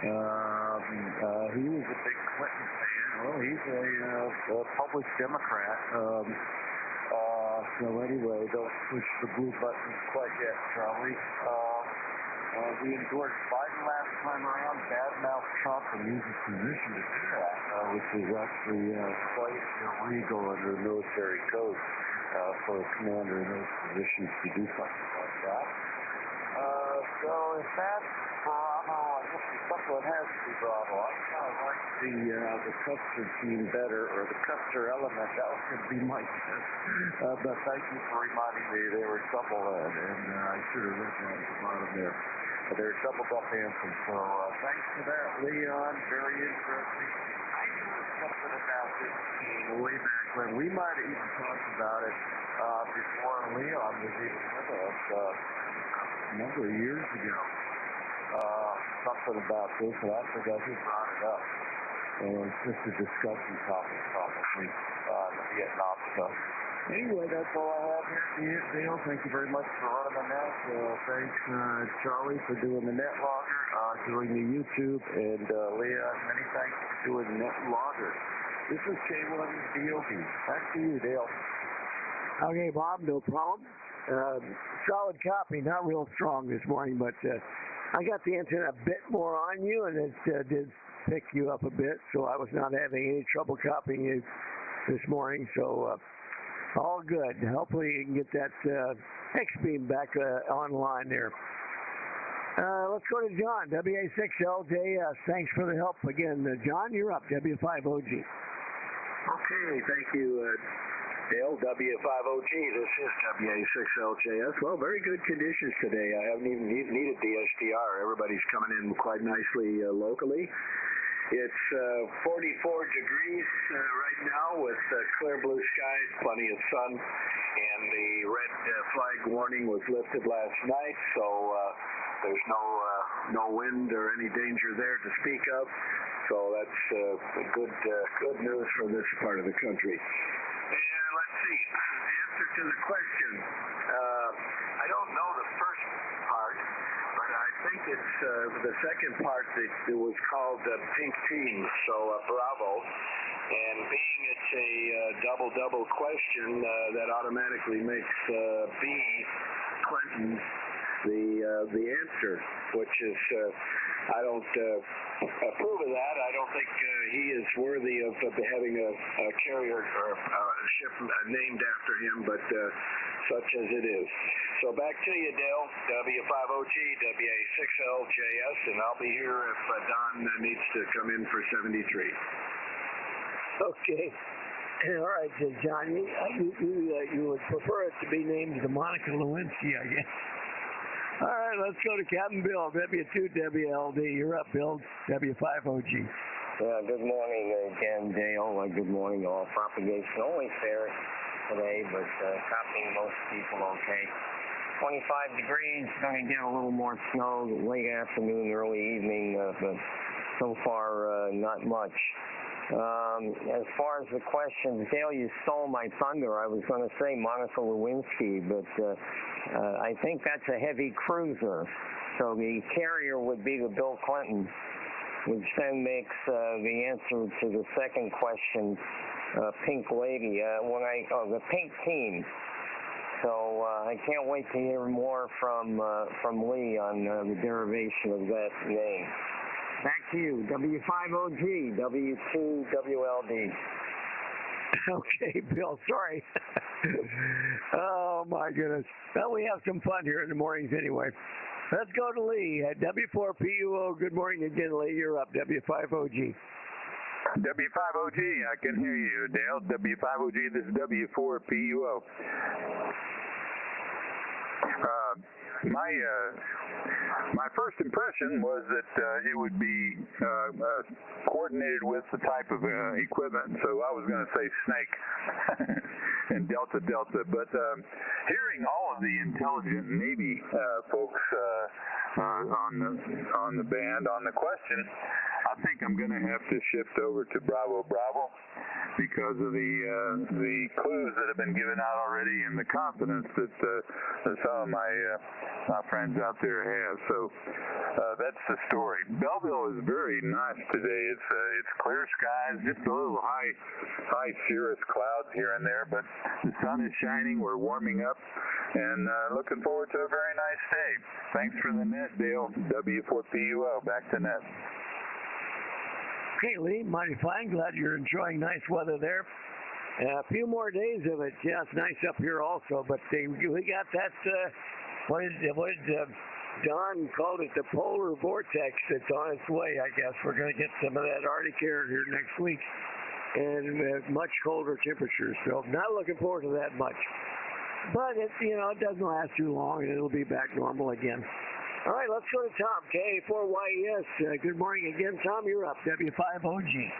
S12: he was a big Clinton fan. Well, he's a published Democrat. So anyway, don't push the blue buttons quite yet, Charlie. We endorsed Biden last time around, badmouthed Trump, and used his position to do that, which is actually quite illegal under the military code for a commander in those positions to do something like that. So if that's Bravo, I guess the second one has to be Bravo. I kind of like the Custer team better, or the Custer element. That was going to be my guess. But thank you for reminding me they were double in, and I should have read that at the bottom there. They're doubled up anthem. So thanks for that, Leon. Very interesting. I knew something about this team way back when. We might have even talked about it before Leon was even with us a number of years ago. Something about this, and I forgot who brought it up. And it's just a discussion topic, probably, the Vietnam stuff. Anyway, that's all I have here. Dale, thank you very much for running the net. Thanks, Charlie, for doing the net logger, doing the YouTube, and Leon, many thanks for doing the net logger. This is K1BOB. Back to you, Dale.
S2: Okay, Bob, no problem. Solid copy, not real strong this morning, but I got the antenna a bit more on you, and it did pick you up a bit, so I was not having any trouble copying you this morning, so all good. Hopefully you can get that X-beam back online there. Let's go to John, WA6LJS. Thanks for the help again. John, you're up, W5OG.
S13: Okay, thank you, Dale, W5OG. This is WA6LJS. Well, very good conditions today. I haven't even needed the SDR. Everybody's coming in quite nicely locally. It's 44 degrees right now with clear blue skies, plenty of sun, and the red flag warning was lifted last night, so there's no wind or any danger there to speak of. So that's good news for this part of the country. And let's see, the answer to the question, I don't know the first part, but I think it's the second part that it was called Pink Team, so Bravo. And being it's a double question, that automatically makes B, Clinton, the answer, which is I don't approve of that. I don't think he is worthy of having a carrier or a ship named after him, but such as it is. So back to you, Dale. W5OG, WA6LJS, and I'll be here if Don needs to come in for 73.
S2: Okay. All right, John, you would prefer it to be named the Monica Lewinsky, I guess. All right, let's go to Captain Bill, W2WLD. You're up, Bill, W5OG.
S6: Good morning again, Dale. Good morning, all. Propagation only fair today, but copying most people okay. 25 degrees, going to get a little more snow late afternoon, early evening, but so far not much. As far as the questions, Dale, you stole my thunder. I was going to say Monica Lewinsky, but I think that's a heavy cruiser. So the carrier would be the Bill Clinton, which then makes the answer to the second question, Pink Lady, the Pink Team. So I can't wait to hear more from Lee on the derivation of that name. Back to you, W5OG, W2WLD.
S2: Okay, Bill, sorry. Oh, my goodness. Well, we have some fun here in the mornings anyway. Let's go to Lee at W4PUO. Good morning again, Lee. You're up, W5OG.
S14: W5OG, I can hear you, Dale. W5OG, this is W4PUO. My first impression was that it would be coordinated with the type of equipment, so I was going to say snake and Delta, but hearing all of the intelligent Navy folks on the band, on the question, I think I'm going to have to shift over to Bravo because of the clues that have been given out already and the confidence that some of my friends out there have. So that's the story. Belleville is very nice today. It's clear skies, just a little high cirrus clouds here and there, but the sun is shining. We're warming up and looking forward to a very nice day. Thanks for the net, Dale. W4PUO. Back to net.
S2: Okay, Lee, mighty fine. Glad you're enjoying nice weather there. A few more days of it. Yeah, it's nice up here also, but we got that, what did Don called it, the polar vortex that's on its way, I guess. We're going to get some of that Arctic air here next week and much colder temperatures, so not looking forward to that much. But it doesn't last too long, and it'll be back normal again. All right, let's go to Tom, K4YES. Good morning again, Tom. You're up, W5OG.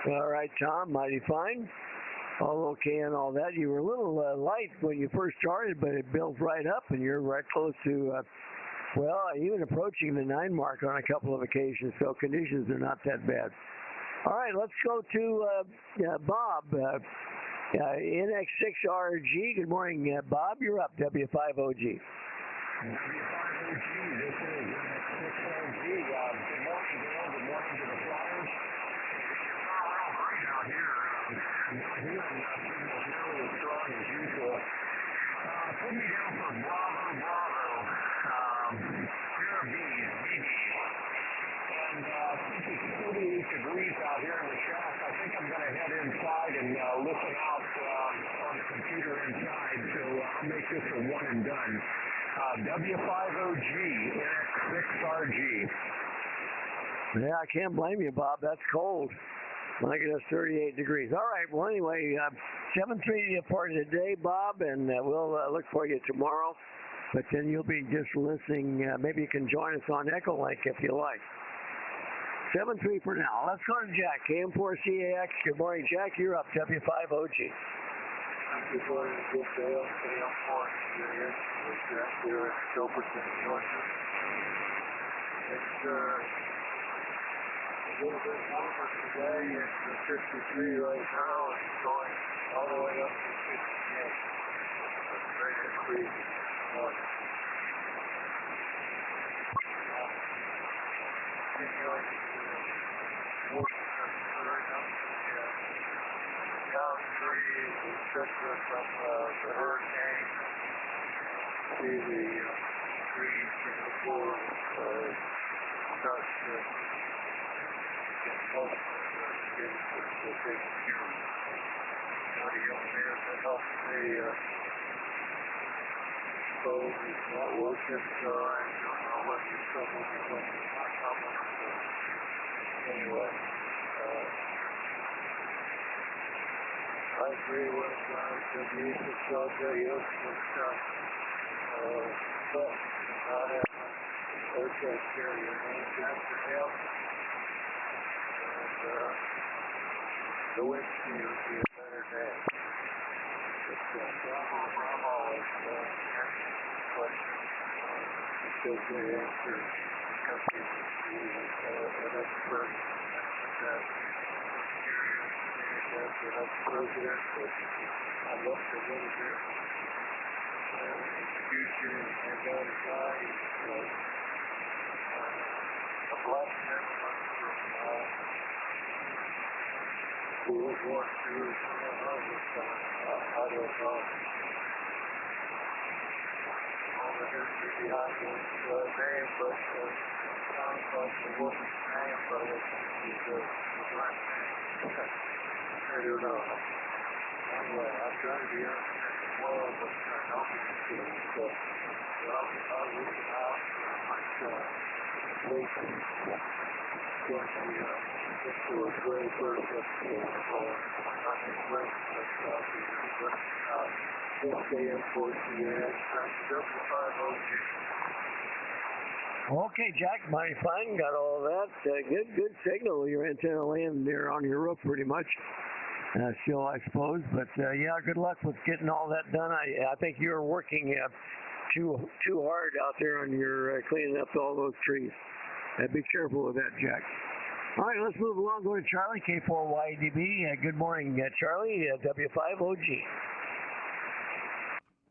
S2: All right, Tom, mighty fine. All okay and all that. You were a little light when you first started, but it built right up, and you're right close to, even approaching the 9 mark on a couple of occasions, so conditions are not that bad. All right, let's go to Bob, NX6RG. Good morning, Bob. You're up, W5OG.
S15: W5OG, this is NX6RG. Good morning, Dale. Good morning to the Flyers. Out here, here in signals really strong as usual. Put me down for Bravo, BBs. And since it's 48 degrees out here in the shack, I think I'm going to head inside and listen out on the computer inside. So I'll make this a one and done. W5OG, NX6RG.
S2: Yeah, I can't blame you, Bob. That's cold. Like it is 38 degrees. All right. Well, anyway, 7:30 for today, Bob, and we'll look for you tomorrow. But then you'll be just listening. Maybe you can join us on Echolink if you like. 7-3 for now. Let's go to Jack, KM4CAX. Good morning, Jack. You're up, W5OG.
S16: Good morning, Dale. KM4CAX. Jack here in Silverton, Georgia. It's a little bit warmer today. It's 53 right now. It's going all the way up to 58. That's a great increase this morning. Continuing to turn up the downstream, etc. from the hurricane. See the trees in the forest start to most of the big cube. The young man that helped me code is not working, so I don't know what the trouble is going to come. Anyway, I agree with the music yes, but not have okay, carry your name after him. The Wednesday would be a better day. Bravo is answering questions because they answer companies an expert that that's president, but I looked a little bit in the future and got a guy, a black gentleman from World War II or something like that. I don't know. All the history behind his name, but sounds like a woman's name, but it's a black name. I don't know. Anyway, I'm trying to be understand the world, but nobody's doing it. So I'll reach out and myself. Listen. Going to get to a great birth of the Lord. I think great myself is a great this day in 4CAX. W5OG.
S2: Okay, Jack, mighty fine. Got all of that. Good signal. Your antenna laying there on your roof pretty much. still, I suppose. But yeah, good luck with getting all that done. I think you're working too hard out there on your cleaning up all those trees. Be careful with that, Jack. All right, let's move along. Go to Charlie, K4YDB. Good morning, Charlie, W5OG.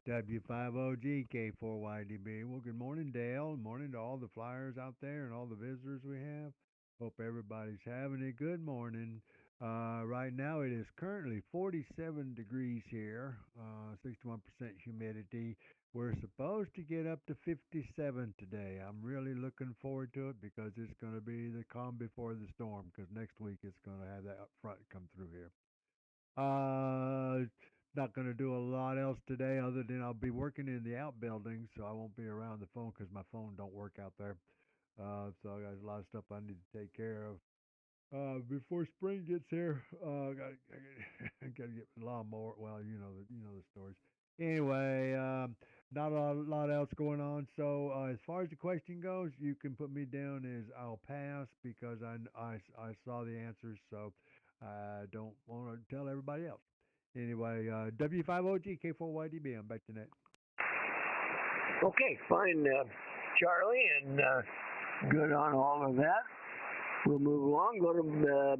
S17: W5OG, K4YDB. Well, good morning, Dale. Morning to all the flyers out there and all the visitors we have. Hope everybody's having a good morning. Right now it is currently 47 degrees here, 61% humidity. We're supposed to get up to 57 today. I'm really looking forward to it because it's going to be the calm before the storm, because next week it's going to have that front come through here. Not going to do a lot else today other than I'll be working in the outbuilding, so I won't be around the phone because my phone don't work out there. So I got a lot of stuff I need to take care of. Before spring gets here, I gotta get the lawnmower. Well, you know the stories. Anyway, not a lot else going on. So as far as the question goes, you can put me down as I'll pass because I saw the answers, so I don't want to tell everybody else. Anyway, W5OG K4YDB. I'm back to net.
S2: Okay, fine, Charlie, and good on all of that. We'll move along. Go to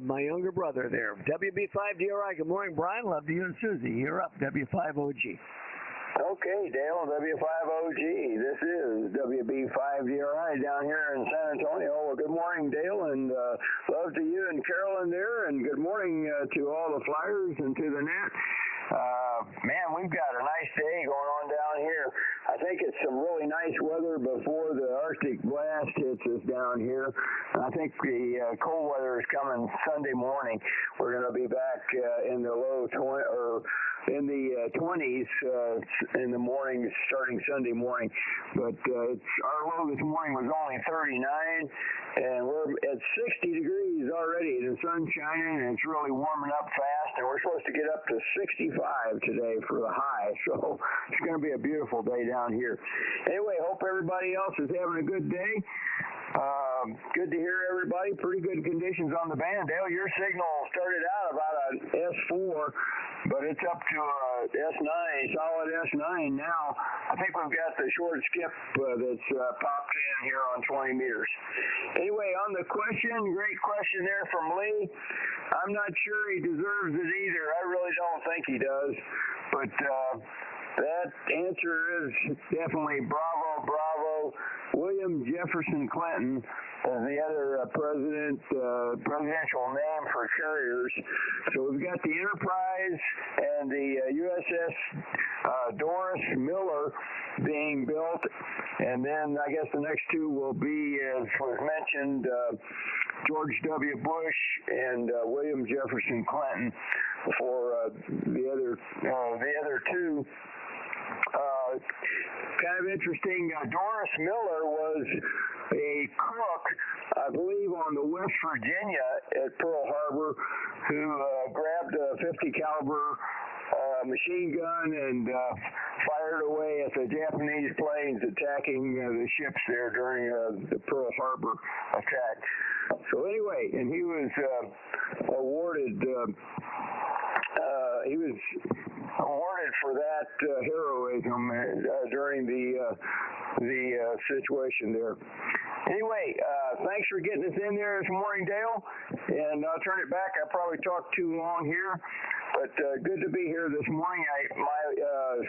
S2: my younger brother there. WB5DRI. Good morning, Brian. Love to you and Susie. You're up, W5OG.
S3: Okay, Dale, W5OG. This is WB5DRI down here in San Antonio. Well, good morning, Dale, and love to you and Carolyn there, and good morning to all the flyers and to the net. Man, we've got a nice day going on down here. I think it's some really nice weather before the Arctic blast hits us down here. I think the cold weather is coming Sunday morning. We're going to be back in the low 20s in the morning, starting Sunday morning. But our low this morning was only 39, and we're at 60 degrees already. The sun's shining, and it's really warming up fast, and we're supposed to get up to 65 today for the high. So it's going to be a beautiful day down here. Anyway, hope everybody else is having a good day. Good to hear everybody. Pretty good conditions on the band. Dale, your signal started out about an S4, but it's up to a S9, solid S9 now. I think we've got the short skip that's popped in here on 20 meters. Anyway, on the question, great question there from Lee. I'm not sure he deserves it either. I really don't think he does. But that answer is definitely bravo, bravo. William Jefferson Clinton is the other presidential name for carriers. So we've got the Enterprise and the USS Doris Miller being built, and then I guess the next two will be, as was mentioned, George W. Bush and William Jefferson Clinton for the other two. Kind of interesting. Doris Miller was a cook, I believe, on the West Virginia at Pearl Harbor, who grabbed a .50 caliber machine gun and fired away at the Japanese planes attacking the ships there during the Pearl Harbor attack. So anyway, and he was awarded. He was awarded for that heroism during the situation there. Anyway, thanks for getting us in there this morning, Dale. And I'll turn it back. I probably talked too long here, but good to be here this morning.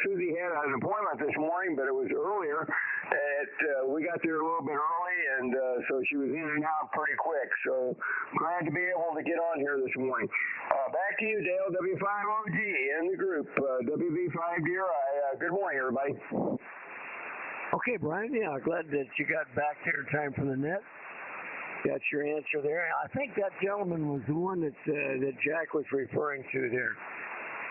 S3: Susie had an appointment this morning, but it was earlier. We got there a little bit early, and so she was in and out pretty quick. So glad to be able to get on here this morning. Back to you, Dale, W5OG and the group, WB5DRI. Good morning, everybody.
S2: Okay, Brian, yeah, glad that you got back there in time for the net. Got your answer there. I think that gentleman was the one that Jack was referring to there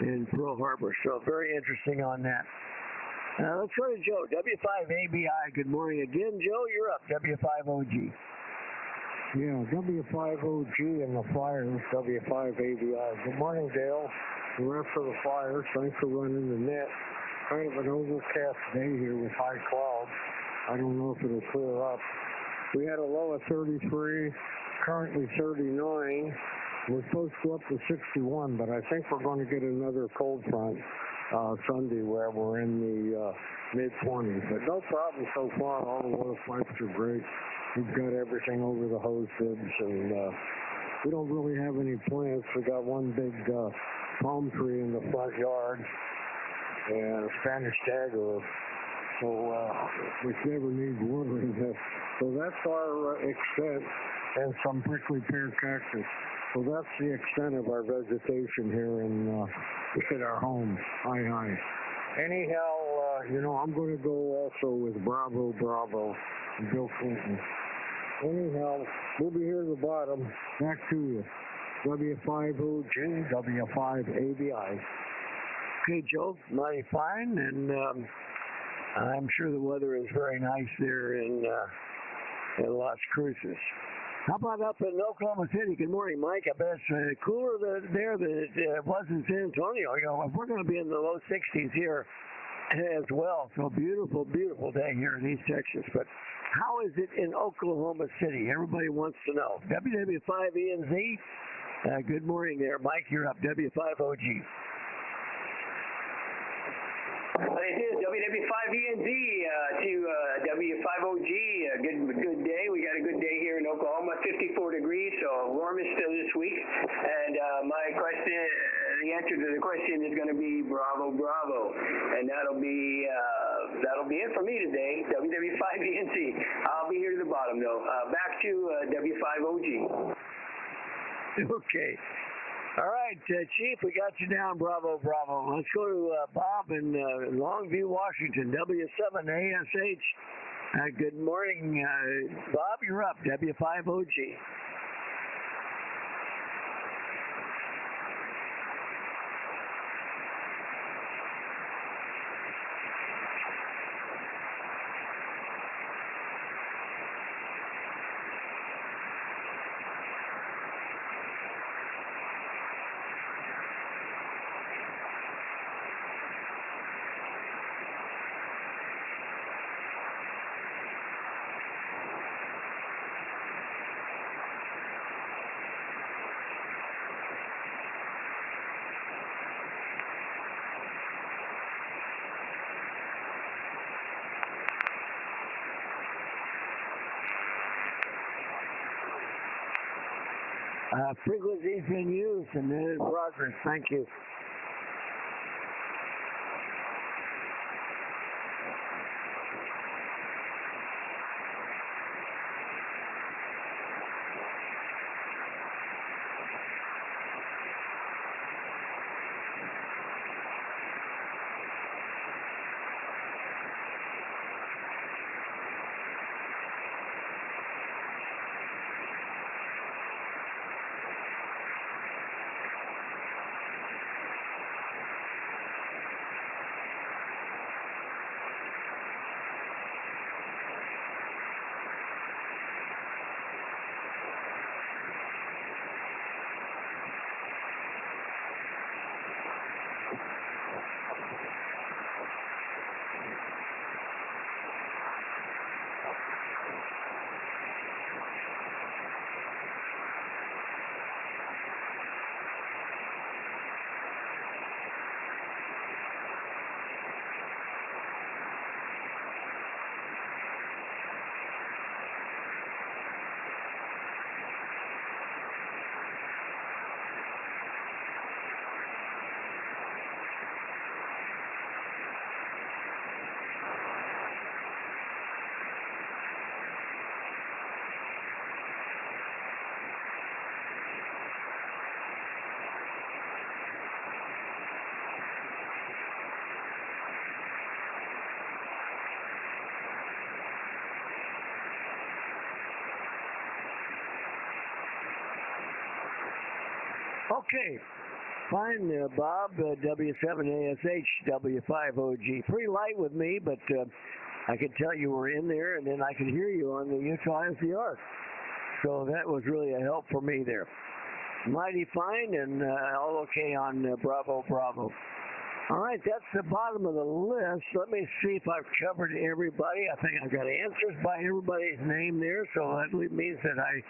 S2: in Pearl Harbor. So very interesting on that. Let's go to Joe, W5ABI. Good morning again, Joe. You're up, W5OG.
S18: Yeah, W5OG and the Flyers, W5ABI. Good morning, Dale. The rest of the Flyers, thanks for running the net. Kind of an overcast day here with high clouds. I don't know if it'll clear up. We had a low of 33, currently 39. We're supposed to go up to 61, but I think we're going to get another cold front Sunday where we're in the mid-20s. But no problem so far. All the water pipes are great. We've got everything over the hose bibs, and we don't really have any plants. We got one big palm tree in the front yard and a Spanish dagger, so which never needs watering. So that's our extent, and some prickly pear cactus. So that's the extent of our vegetation here in our home. Hi. Anyhow, I'm going to go also with Bravo, Bill Clinton. Anyhow, we'll be here at the bottom. Back to you. W5OG, W5ABI.
S2: Okay, Joe, mighty fine, and I'm sure the weather is very nice there in Las Cruces. How about up in Oklahoma City? Good morning, Mike. I bet it's cooler there than it was in San Antonio. We're going to be in the low 60s here as well. So beautiful, beautiful day here in East Texas. But how is it in Oklahoma City? Everybody wants to know. WW5ENZ. Good morning there, Mike. You're up. W5OG.
S19: This is WW5ENZ to W5OG. Good day. We got a good day here in Oklahoma. 54 degrees, so warmest this week. And my question, the answer to the question is going to be Bravo, and that'll be it for me today. WW5ENZ. I'll be here to the bottom though. Back to W5OG.
S2: Okay. All right, Chief, we got you down. Bravo. Let's go to Bob in Longview, Washington, W7ASH. Good morning, Bob. You're up, W5OG. Frequency's been used and then in progress. Thank you. Okay, fine, Bob, W7ASH, W5OG. Pretty light with me, but I could tell you were in there, and then I could hear you on the Utah SDR. So that was really a help for me there. Mighty fine, and all okay on Bravo. All right, that's the bottom of the list. Let me see if I've covered everybody. I think I've got answers by everybody's name there, so that means that I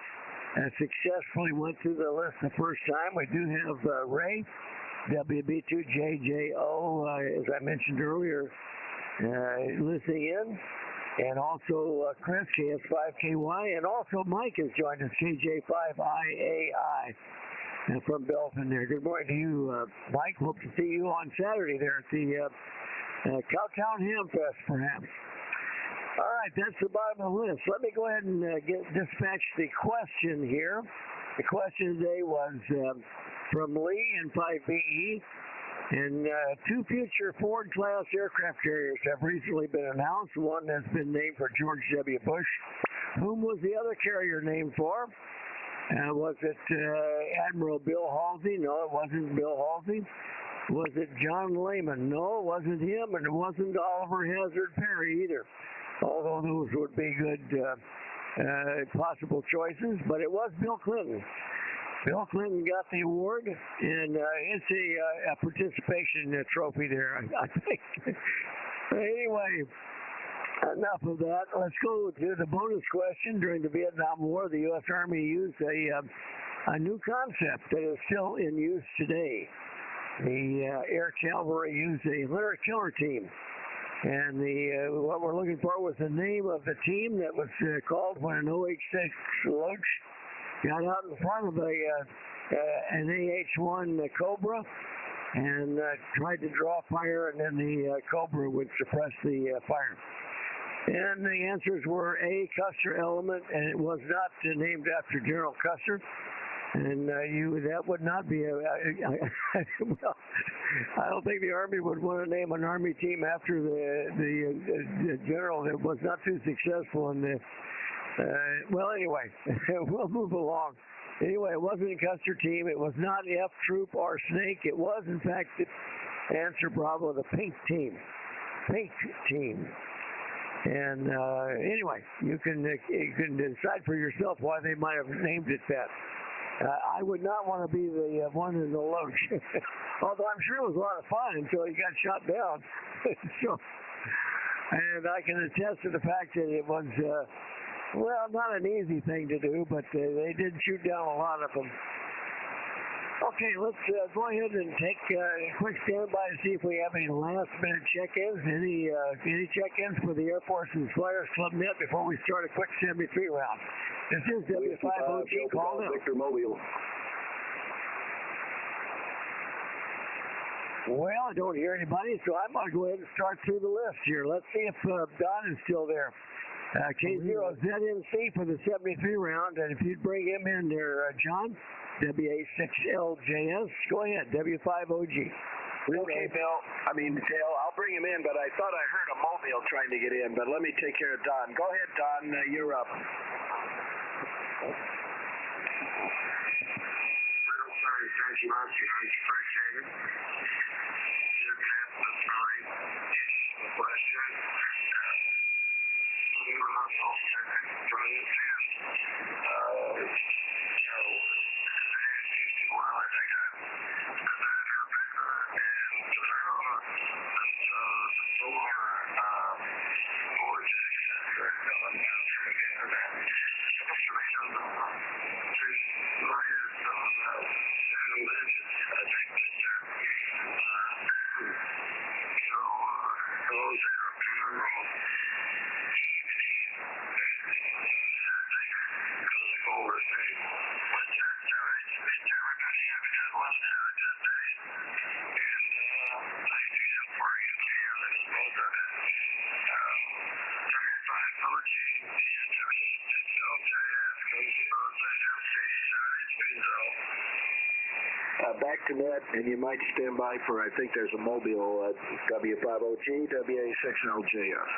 S2: successfully went through the list the first time. We do have Ray, WB2JJO, as I mentioned earlier, listening in. And also Chris, KS5KY, and also Mike has joined us, KJ5IAI, from Belton there. Good morning to you, Mike. Hope to see you on Saturday there at the Cowtown Ham Fest, perhaps. All right, that's the bottom of the list. Let me go ahead and dispatch the question here. The question today was from Lee in 5BE. And two future Ford-class aircraft carriers have recently been announced. One has been named for George W. Bush. Whom was the other carrier named for? Was it Admiral Bill Halsey? No, it wasn't Bill Halsey. Was it John Lehman? No, it wasn't him, and it wasn't Oliver Hazard Perry either. Although those would be good possible choices, but it was Bill Clinton. Bill Clinton got the award, and it's a participation trophy there, I think. Anyway, enough of that. Let's go to the bonus question. During the Vietnam War, the U.S. Army used a new concept that is still in use today. The Air Cavalry used a Hunter Killer team. And what we're looking for was the name of the team that was called when an OH-6 Loach got out in front of an AH-1 Cobra and tried to draw fire, and then the Cobra would suppress the fire. And the answers were A, Custer Element, and it was not named after General Custer. And that would not be well, I don't think the Army would want to name an Army team after the general that was not too successful in the well, anyway, we'll move along. Anyway, it wasn't a Custer team. It was not F Troop or Snake. It was, in fact, answer Bravo, the Pink team. Pink team. And anyway, you can decide for yourself why they might have named it that. I would not want to be the one in the Loach. Although I'm sure it was a lot of fun until he got shot down. So, and I can attest to the fact that it was, well, not an easy thing to do, but they did shoot down a lot of them. Okay, let's go ahead and take a quick standby to see if we have any last-minute check-ins. Any check-ins for the Air Force's Flyers Club Net before we start a quick 73 round? This is W5OG called up.
S13: Victor Mobile.
S2: Well, I don't hear anybody, so I'm going to go ahead and start through the list here. Let's see if Don is still there. K0ZNC for the 73 round, and if you'd bring him in there, John, WA6LJS, go ahead, W5OG.
S13: Okay, Bill. Dale, I'll bring him in, but I thought I heard a Mobile trying to get in, but let me take care of Don. Go ahead, Don, you're up.
S3: Sorry, thank you much, guys. Appreciate it. You're going to have to sorry. Question.
S13: Back to net, and you might stand by for, I think there's a Mobile W5OG, WA6LJS.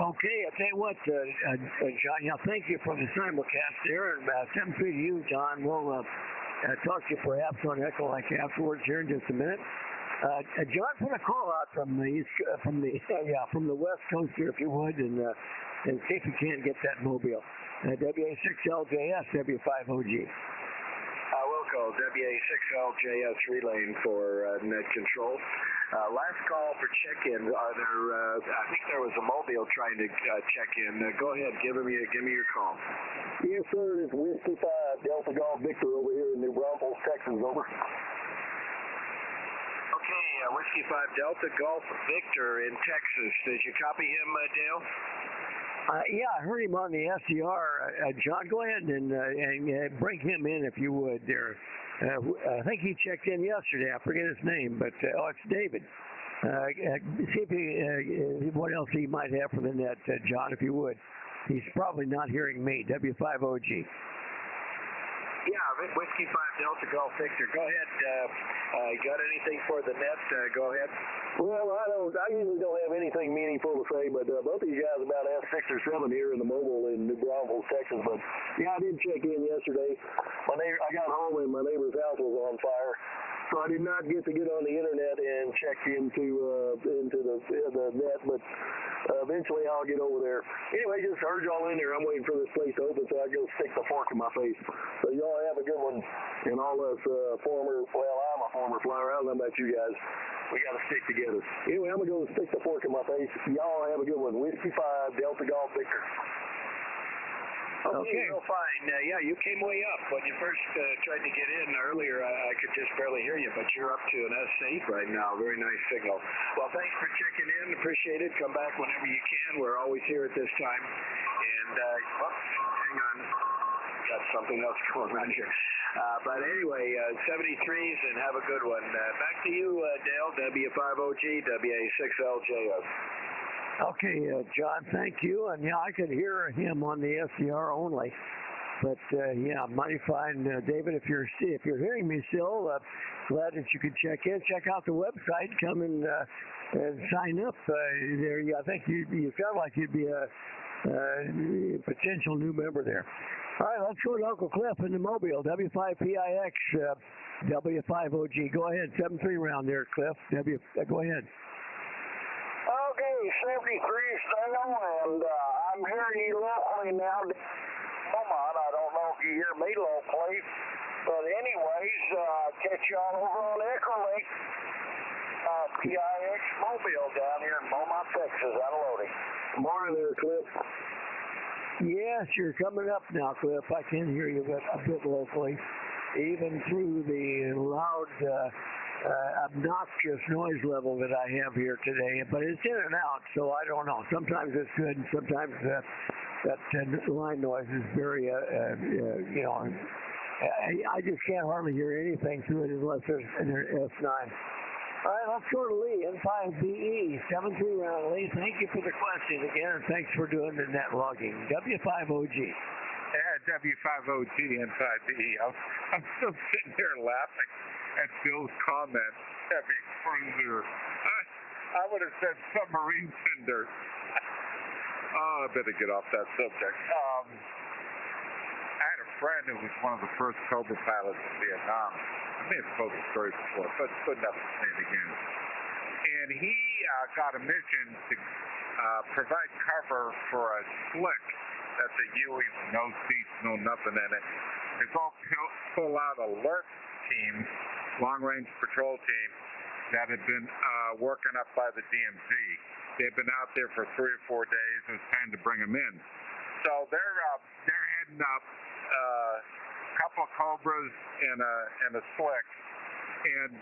S2: Okay, I'll tell you what, John, thank you for the simulcast there, and send to you, Don. We'll talk to you perhaps on Echo like afterwards here in just a minute. John, put a call out from the West Coast here, if you would, and see if you can't get that Mobile. WA6LJS, W5OG.
S13: I will call WA6LJS relaying for net control. Last call for check-in. I think there was a Mobile trying to check in. Go ahead, give me your call.
S4: Yes, sir. It's Whiskey 5 Delta Golf Victor over here in New Braunfels, Texas. Over.
S13: Okay, Whiskey 5 Delta Golf Victor in Texas. Did you copy him, Dale?
S2: Yeah, I heard him on the SCR. John, go ahead and bring him in if you would there. I think he checked in yesterday. I forget his name, but it's David. See if what else he might have for the net, John, if you would. He's probably not hearing me. W5OG.
S13: Yeah, Whiskey 5 Delta Golf Victor. Go ahead. You got anything for the net? Go ahead.
S4: Well, I usually don't have anything meaningful to say, but both of you guys about asked 6 or 7 here in the mobile in New Braunfels, Texas. But yeah, I did check in yesterday. I got home and my neighbor's house was on fire, so I did not get to get on the internet and check into the net. But eventually I'll get over there. Anyway, just heard y'all in there. I'm waiting for this place to open so I go stick the fork in my face. So y'all have a good one. And all us I'm a former flyer. I don't know about you guys. We got to stick together. Anyway, I'm going to go stick the fork in my face. Y'all have a good one. Whiskey 5, Delta Golf Victor.
S13: Okay, real fine. Yeah, you came way up. When you first tried to get in earlier, I could just barely hear you, but you're up to an S8 right now. Very nice signal. Well, thanks for checking in. Appreciate it. Come back whenever you can. We're always here at this time. And, hang on. Got something else going on here. But anyway, 73s and have a good one. Back to you, Dale, W5OG, WA6LJS.
S2: Okay, John, thank you. And yeah, I could hear him on the SCR only. But yeah, mighty fine, David. If you're hearing me still, glad that you could check in. Check out the website. Come and sign up there. I think you felt like you'd be a potential new member there. All right, let's go to Uncle Cliff in the Mobile. W5PIX, W5OG. Go ahead, 7-3 round there, Cliff. Go ahead.
S3: Okay, 73 Dale, and I'm hearing you locally now. Come on, I don't know if you hear me locally, but anyways, catch y'all over on Echo Lake, PIX Mobile down here in Beaumont, Texas, unloading.
S4: Morning there, Cliff.
S2: Yes, you're coming up now, Cliff. I can hear you a bit locally, even through the loud, obnoxious noise level that I have here today. But it's in and out, so I don't know. Sometimes it's good, and sometimes that line noise is very, I just can't hardly hear anything through it unless there's an S9. All right, let's go to Lee, N5BE, 7-3 round. Lee, thank you for the question again, and thanks for doing the net logging. W5OG.
S1: Yeah, W5OG, N5BE. I'm still sitting here laughing at Bill's comment, heavy cruiser. I would have said submarine tender. I better get off that subject. I had a friend who was one of the first Cobra pilots in Vietnam. I may have told the story before, but it's good enough to say it again. And he got a mission to provide cover for a slick that's a Huey with no seats, no nothing in it. To go pull out a alert team, long-range patrol team, that had been working up by the DMZ. They'd been out there for 3 or 4 days. It was time to bring them in. So they're heading up. Couple of Cobras and a slick, and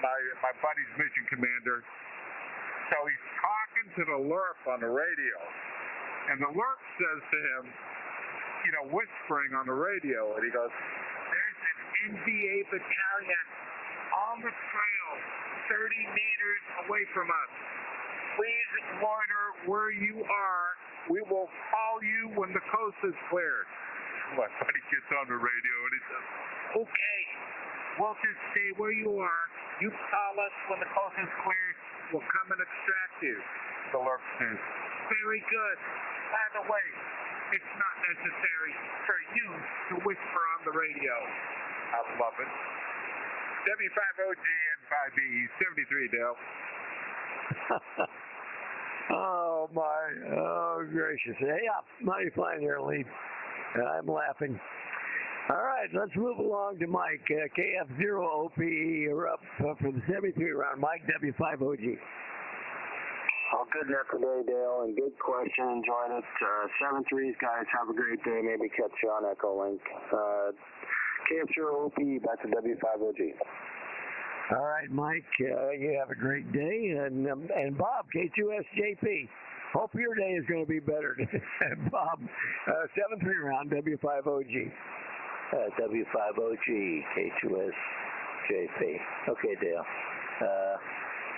S1: my buddy's mission commander. So he's talking to the LURP on the radio, and the LURP says to him, whispering on the radio, and he goes, "There's an NVA battalion on the trail, 30 meters away from us. Please loiter where you are. We will call you when the coast is cleared." My buddy gets on the radio and he says, "Okay, we'll just stay where you are. You call us when the coast is cleared. We'll come and extract you." The LURP says, "Very good. By the way, it's not necessary for you to whisper on the radio." I love it. W5OG N5BE, 73, Dale.
S2: Oh, gracious. Yeah, mighty fine there, Lee. I'm laughing. All right, let's move along to Mike. KF0OPE, you're up for the 73 round. Mike, W5OG.
S3: Okay,
S8: good net today, Dale, and good question. Enjoyed it. 7-3s, guys. Have a great day. Maybe catch you on Echo Link. KF0OP, back to W5OG.
S2: All right, Mike. You have a great day. And Bob, K2SJP. Hope your day is going to be better. Bob, 7-3 round, W5OG.
S9: W5OG, K2SJP. Okay, Dale.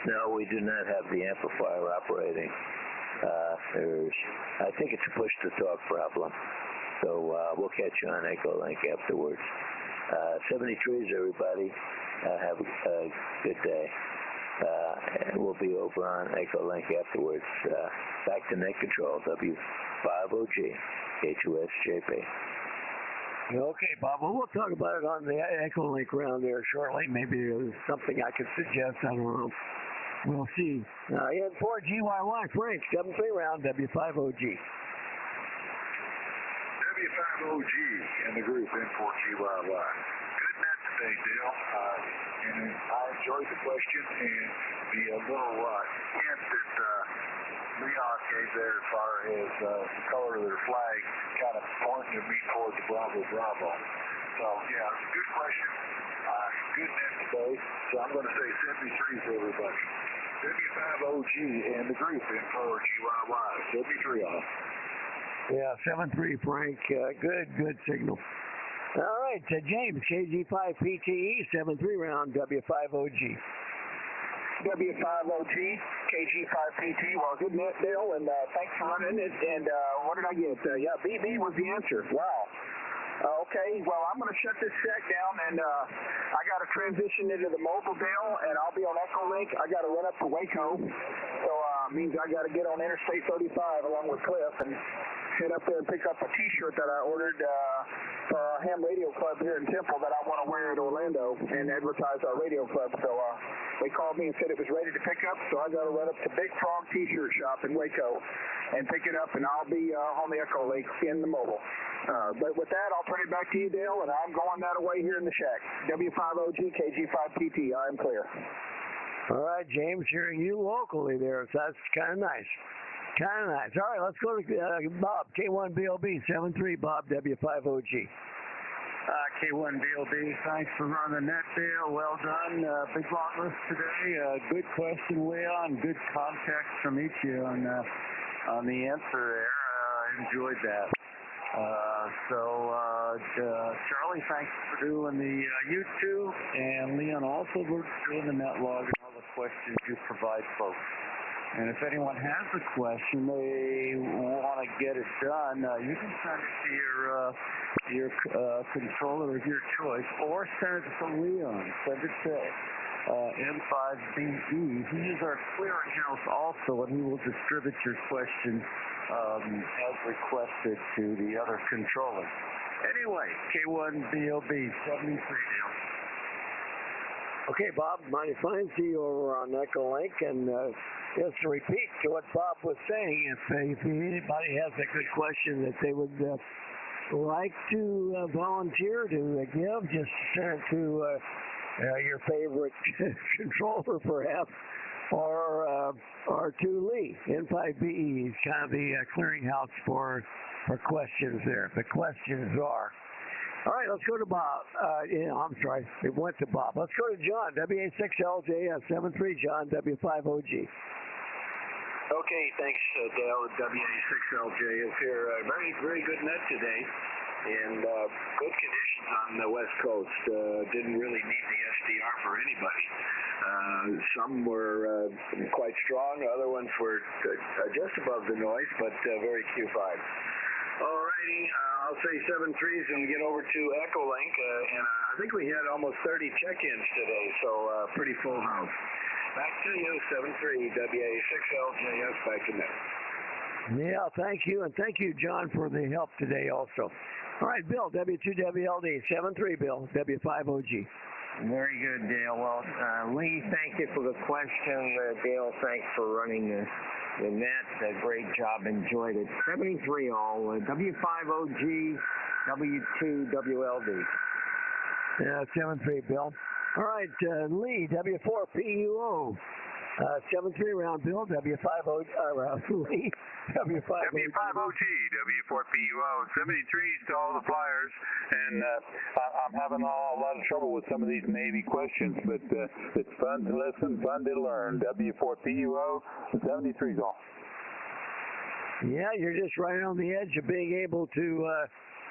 S9: No, we do not have the amplifier operating. I think it's a push-to-talk problem. So we'll catch you on Echo Link afterwards. 73s, everybody. Have a good day. We'll be over on Echo Link afterwards. Back to net control, W5OG, K2SJP.
S2: Okay, Bob. Well, we'll talk about it on the Echo Link round there shortly. Maybe there's something I could suggest. I don't know. We'll see. N4GYY, Frank, 7-3 round, W5OG.
S10: W5OG and the group N4GYY. Good net today, Dale. And I enjoyed the question and the little hint that Leon gave there as far as the color of their flag kind of pointing me towards the Bravo. So, yeah, it's a good question. Good net today. So I'm going to say 73 for everybody. W5OG and the group N4GYY. 73 off.
S2: Yeah, 7-3, Frank. Good signal. All right, James, KG5PTE, 7-3 round, W5OG.
S11: W5OG, KG5PT. Well, good net, Dale, and thanks for running it. And what did I get? Yeah, BB was the answer. Wow. Okay, well, I'm going to shut this set down, and I got to transition into the mobile, Dale, and I'll be on Echo Link. I got to run up to Waco, so means I got to get on Interstate 35 along with Cliff and head up there and pick up a T-shirt that I ordered for our ham radio club here in Temple that I want to wear at Orlando and advertise our radio club. So they called me and said it was ready to pick up, so I got to run up to Big Frog T-shirt shop in Waco and pick it up, and I'll be on the Echo Link in the mobile. But with that, I'll turn it back to you, Dale, and I'm going that away here in the shack. W5OG, KG5PT, I am clear.
S2: All right, James, hearing you locally there, so that's kind of nice. All right, let's go to Bob, K1BOB, 7-3, Bob, W5OG.
S12: K1BOB, thanks for running the net, Dale. Well done. Big long list today. Good question, Leon. Good context from each of you on the answer there. I enjoyed that. Charlie, thanks for doing the YouTube, and Leon also for doing the net log and all the questions you provide folks. And if anyone has a question they want to get it done, you can send it to your controller of your choice, or send it to Leon. Send it to N5BE. He is our clearinghouse also, and he will distribute your question as requested to the other controllers. Anyway, K1BOB, 73 now.
S2: Okay, Bob, mighty fine. See you over on Echo Link. And just to repeat to what Bob was saying, if anybody has a good question that they would like to volunteer to give, just send it to your favorite controller, perhaps, or to Lee. N5BE is kind of the clearinghouse for questions there. The questions are. All right, let's go to Bob. I'm sorry, it went to Bob. Let's go to John, WA6LJS, 7-3, John, W5OG.
S13: Okay, thanks, Dale. WA6LJS here. Very good net today, and good conditions on the West Coast. Didn't really need the SDR for anybody. Some were quite strong. Other ones were just above the noise, but very Q5. All righty, I'll say 7-3s and get over to Echo Link. And I think we had almost 30 check-ins today, so pretty full house. Back to you, 7-3, WA6LJS, back to net.
S2: Yeah, thank you. And thank you, John, for the help today also. All right, Bill, W2WLD, 7-3, Bill, W5OG.
S6: Very good, Dale. Well, Lee, thank you for the question. Dale, thanks for running the net. Great job. Enjoyed it. 73 all. W5OG, W2WLD.
S2: Yeah, 7-3, Bill. All right, Lee, W4PUO. 7-3 round Bill, W5OG, W5OG.
S14: W5OG, W4PUO, 73s to all the flyers, and I'm having a lot of trouble with some of these Navy questions, but it's fun to listen, fun to learn. W4PUO, 73s all.
S2: Yeah, you're just right on the edge of being able to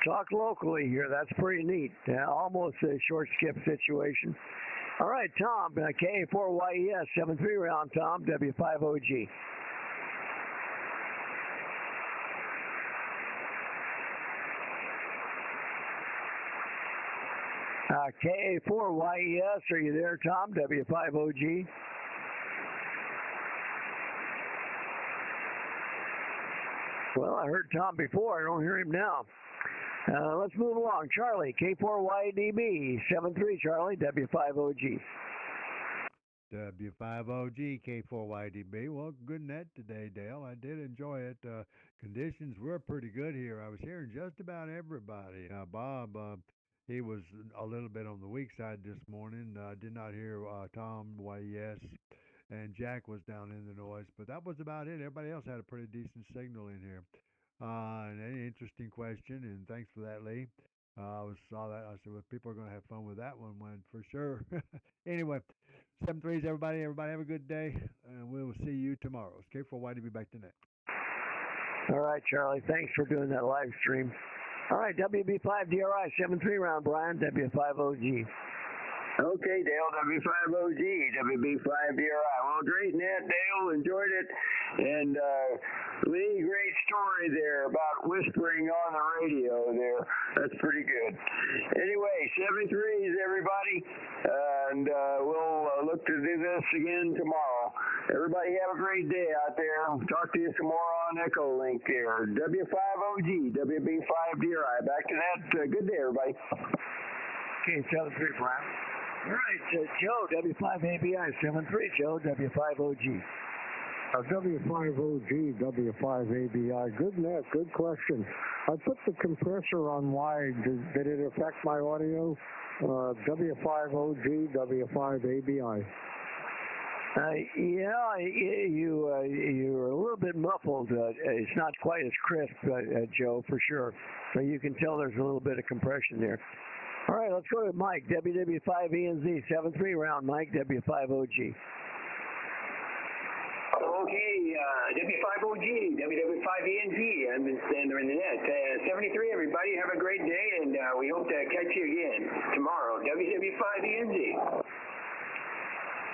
S2: talk locally here. That's pretty neat. Almost a short skip situation. All right, Tom, KA4YES, 7-3 round, Tom, W5OG. KA4YES, are you there, Tom, W5OG? Well, I heard Tom before. I don't hear him now. Let's move along. Charlie, K4YDB, 7-3, Charlie, W5OG.
S17: W5OG, K4YDB. Well, good net today, Dale. I did enjoy it. Conditions were pretty good here. I was hearing just about everybody. Bob, he was a little bit on the weak side this morning. Did not hear Tom, YES, and Jack was down in the noise, but that was about it. Everybody else had a pretty decent signal in here. An interesting question, and thanks for that, Lee. I saw that. I said, well, people are going to have fun with that one for sure. Anyway, 7-3s, everybody. Everybody have a good day, and we will see you tomorrow. It's K4YDB back to net.
S2: All right, Charlie. Thanks for doing that live stream. All right, WB5DRI, 7-3 round, Brian, W5OG.
S6: Okay, Dale, W5OG, WB5DRI. Well, great net, Dale. Enjoyed it. And Lee, great story there about whispering on the radio there. That's pretty good. Anyway, 73s, everybody. And we'll look to do this again tomorrow. Everybody have a great day out there. Talk to you some more on Echo Link there. W5OG, WB5DRI. Back to that. Good day, everybody.
S2: Okay, 7-3, Brian. All right, Joe, W5ABI, 7-3, Joe, W5OG.
S18: W5OG, W5ABI. Good net, good question. I put the compressor on wide. Did it affect my audio? W5OG, W5ABI.
S2: Yeah, you're a little bit muffled. It's not quite as crisp, Joe, for sure. So you can tell there's a little bit of compression there. All right, let's go to Mike, WW5ENZ, 7-3 round, Mike, W5OG.
S19: Okay, W5OG, WW5ENZ, I'm in Stander in the net. 73, everybody, have a great day, and we hope to catch you again tomorrow. WW5ENZ.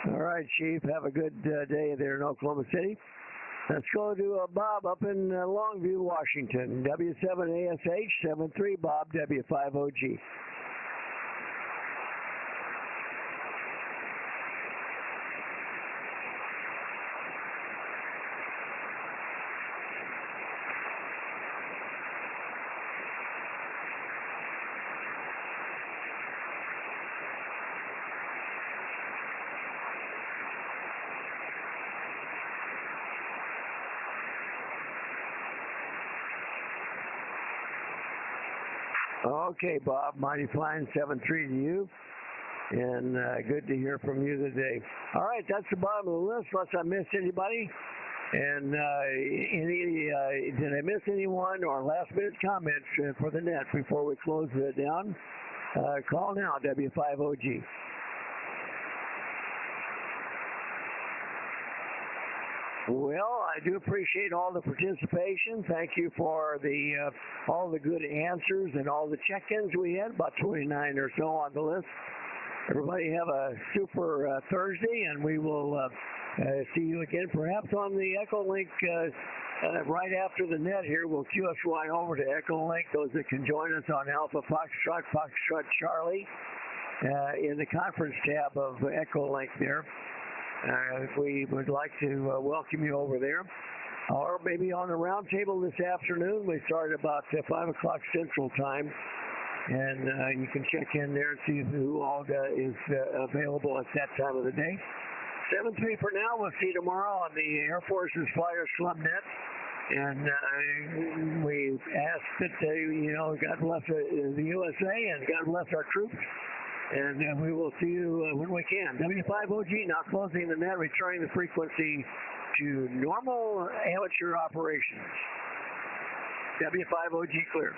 S2: All right, Chief, have a good day there in Oklahoma City. Let's go to Bob up in Longview, Washington, W7ASH, 7-3, Bob, W5OG. Okay, Bob, Mighty Flying, 7-3 to you, and good to hear from you today. All right, that's the bottom of the list, unless I missed anybody. And did I miss anyone or last-minute comments for the net before we close it down? Call now, W5OG. Well, I do appreciate all the participation. Thank you for all the good answers and all the check-ins we had, about 29 or so on the list. Everybody have a super Thursday, and we will see you again perhaps on the Echo Link right after the net here. We'll QSY over to Echo Link, those that can join us on Alpha Foxtrot Charlie in the conference tab of Echo Link there. We would like to welcome you over there. Or maybe on the round table this afternoon. We start about 5 o'clock Central Time. And you can check in there and see who all is available at that time of the day. 7-3 for now. We'll see you tomorrow on the Air Force's Flyers Club Net. And we ask that, God bless the USA and God bless our troops. And we will see you when we can. W5OG now closing the net, returning the frequency to normal amateur operations. W5OG clear.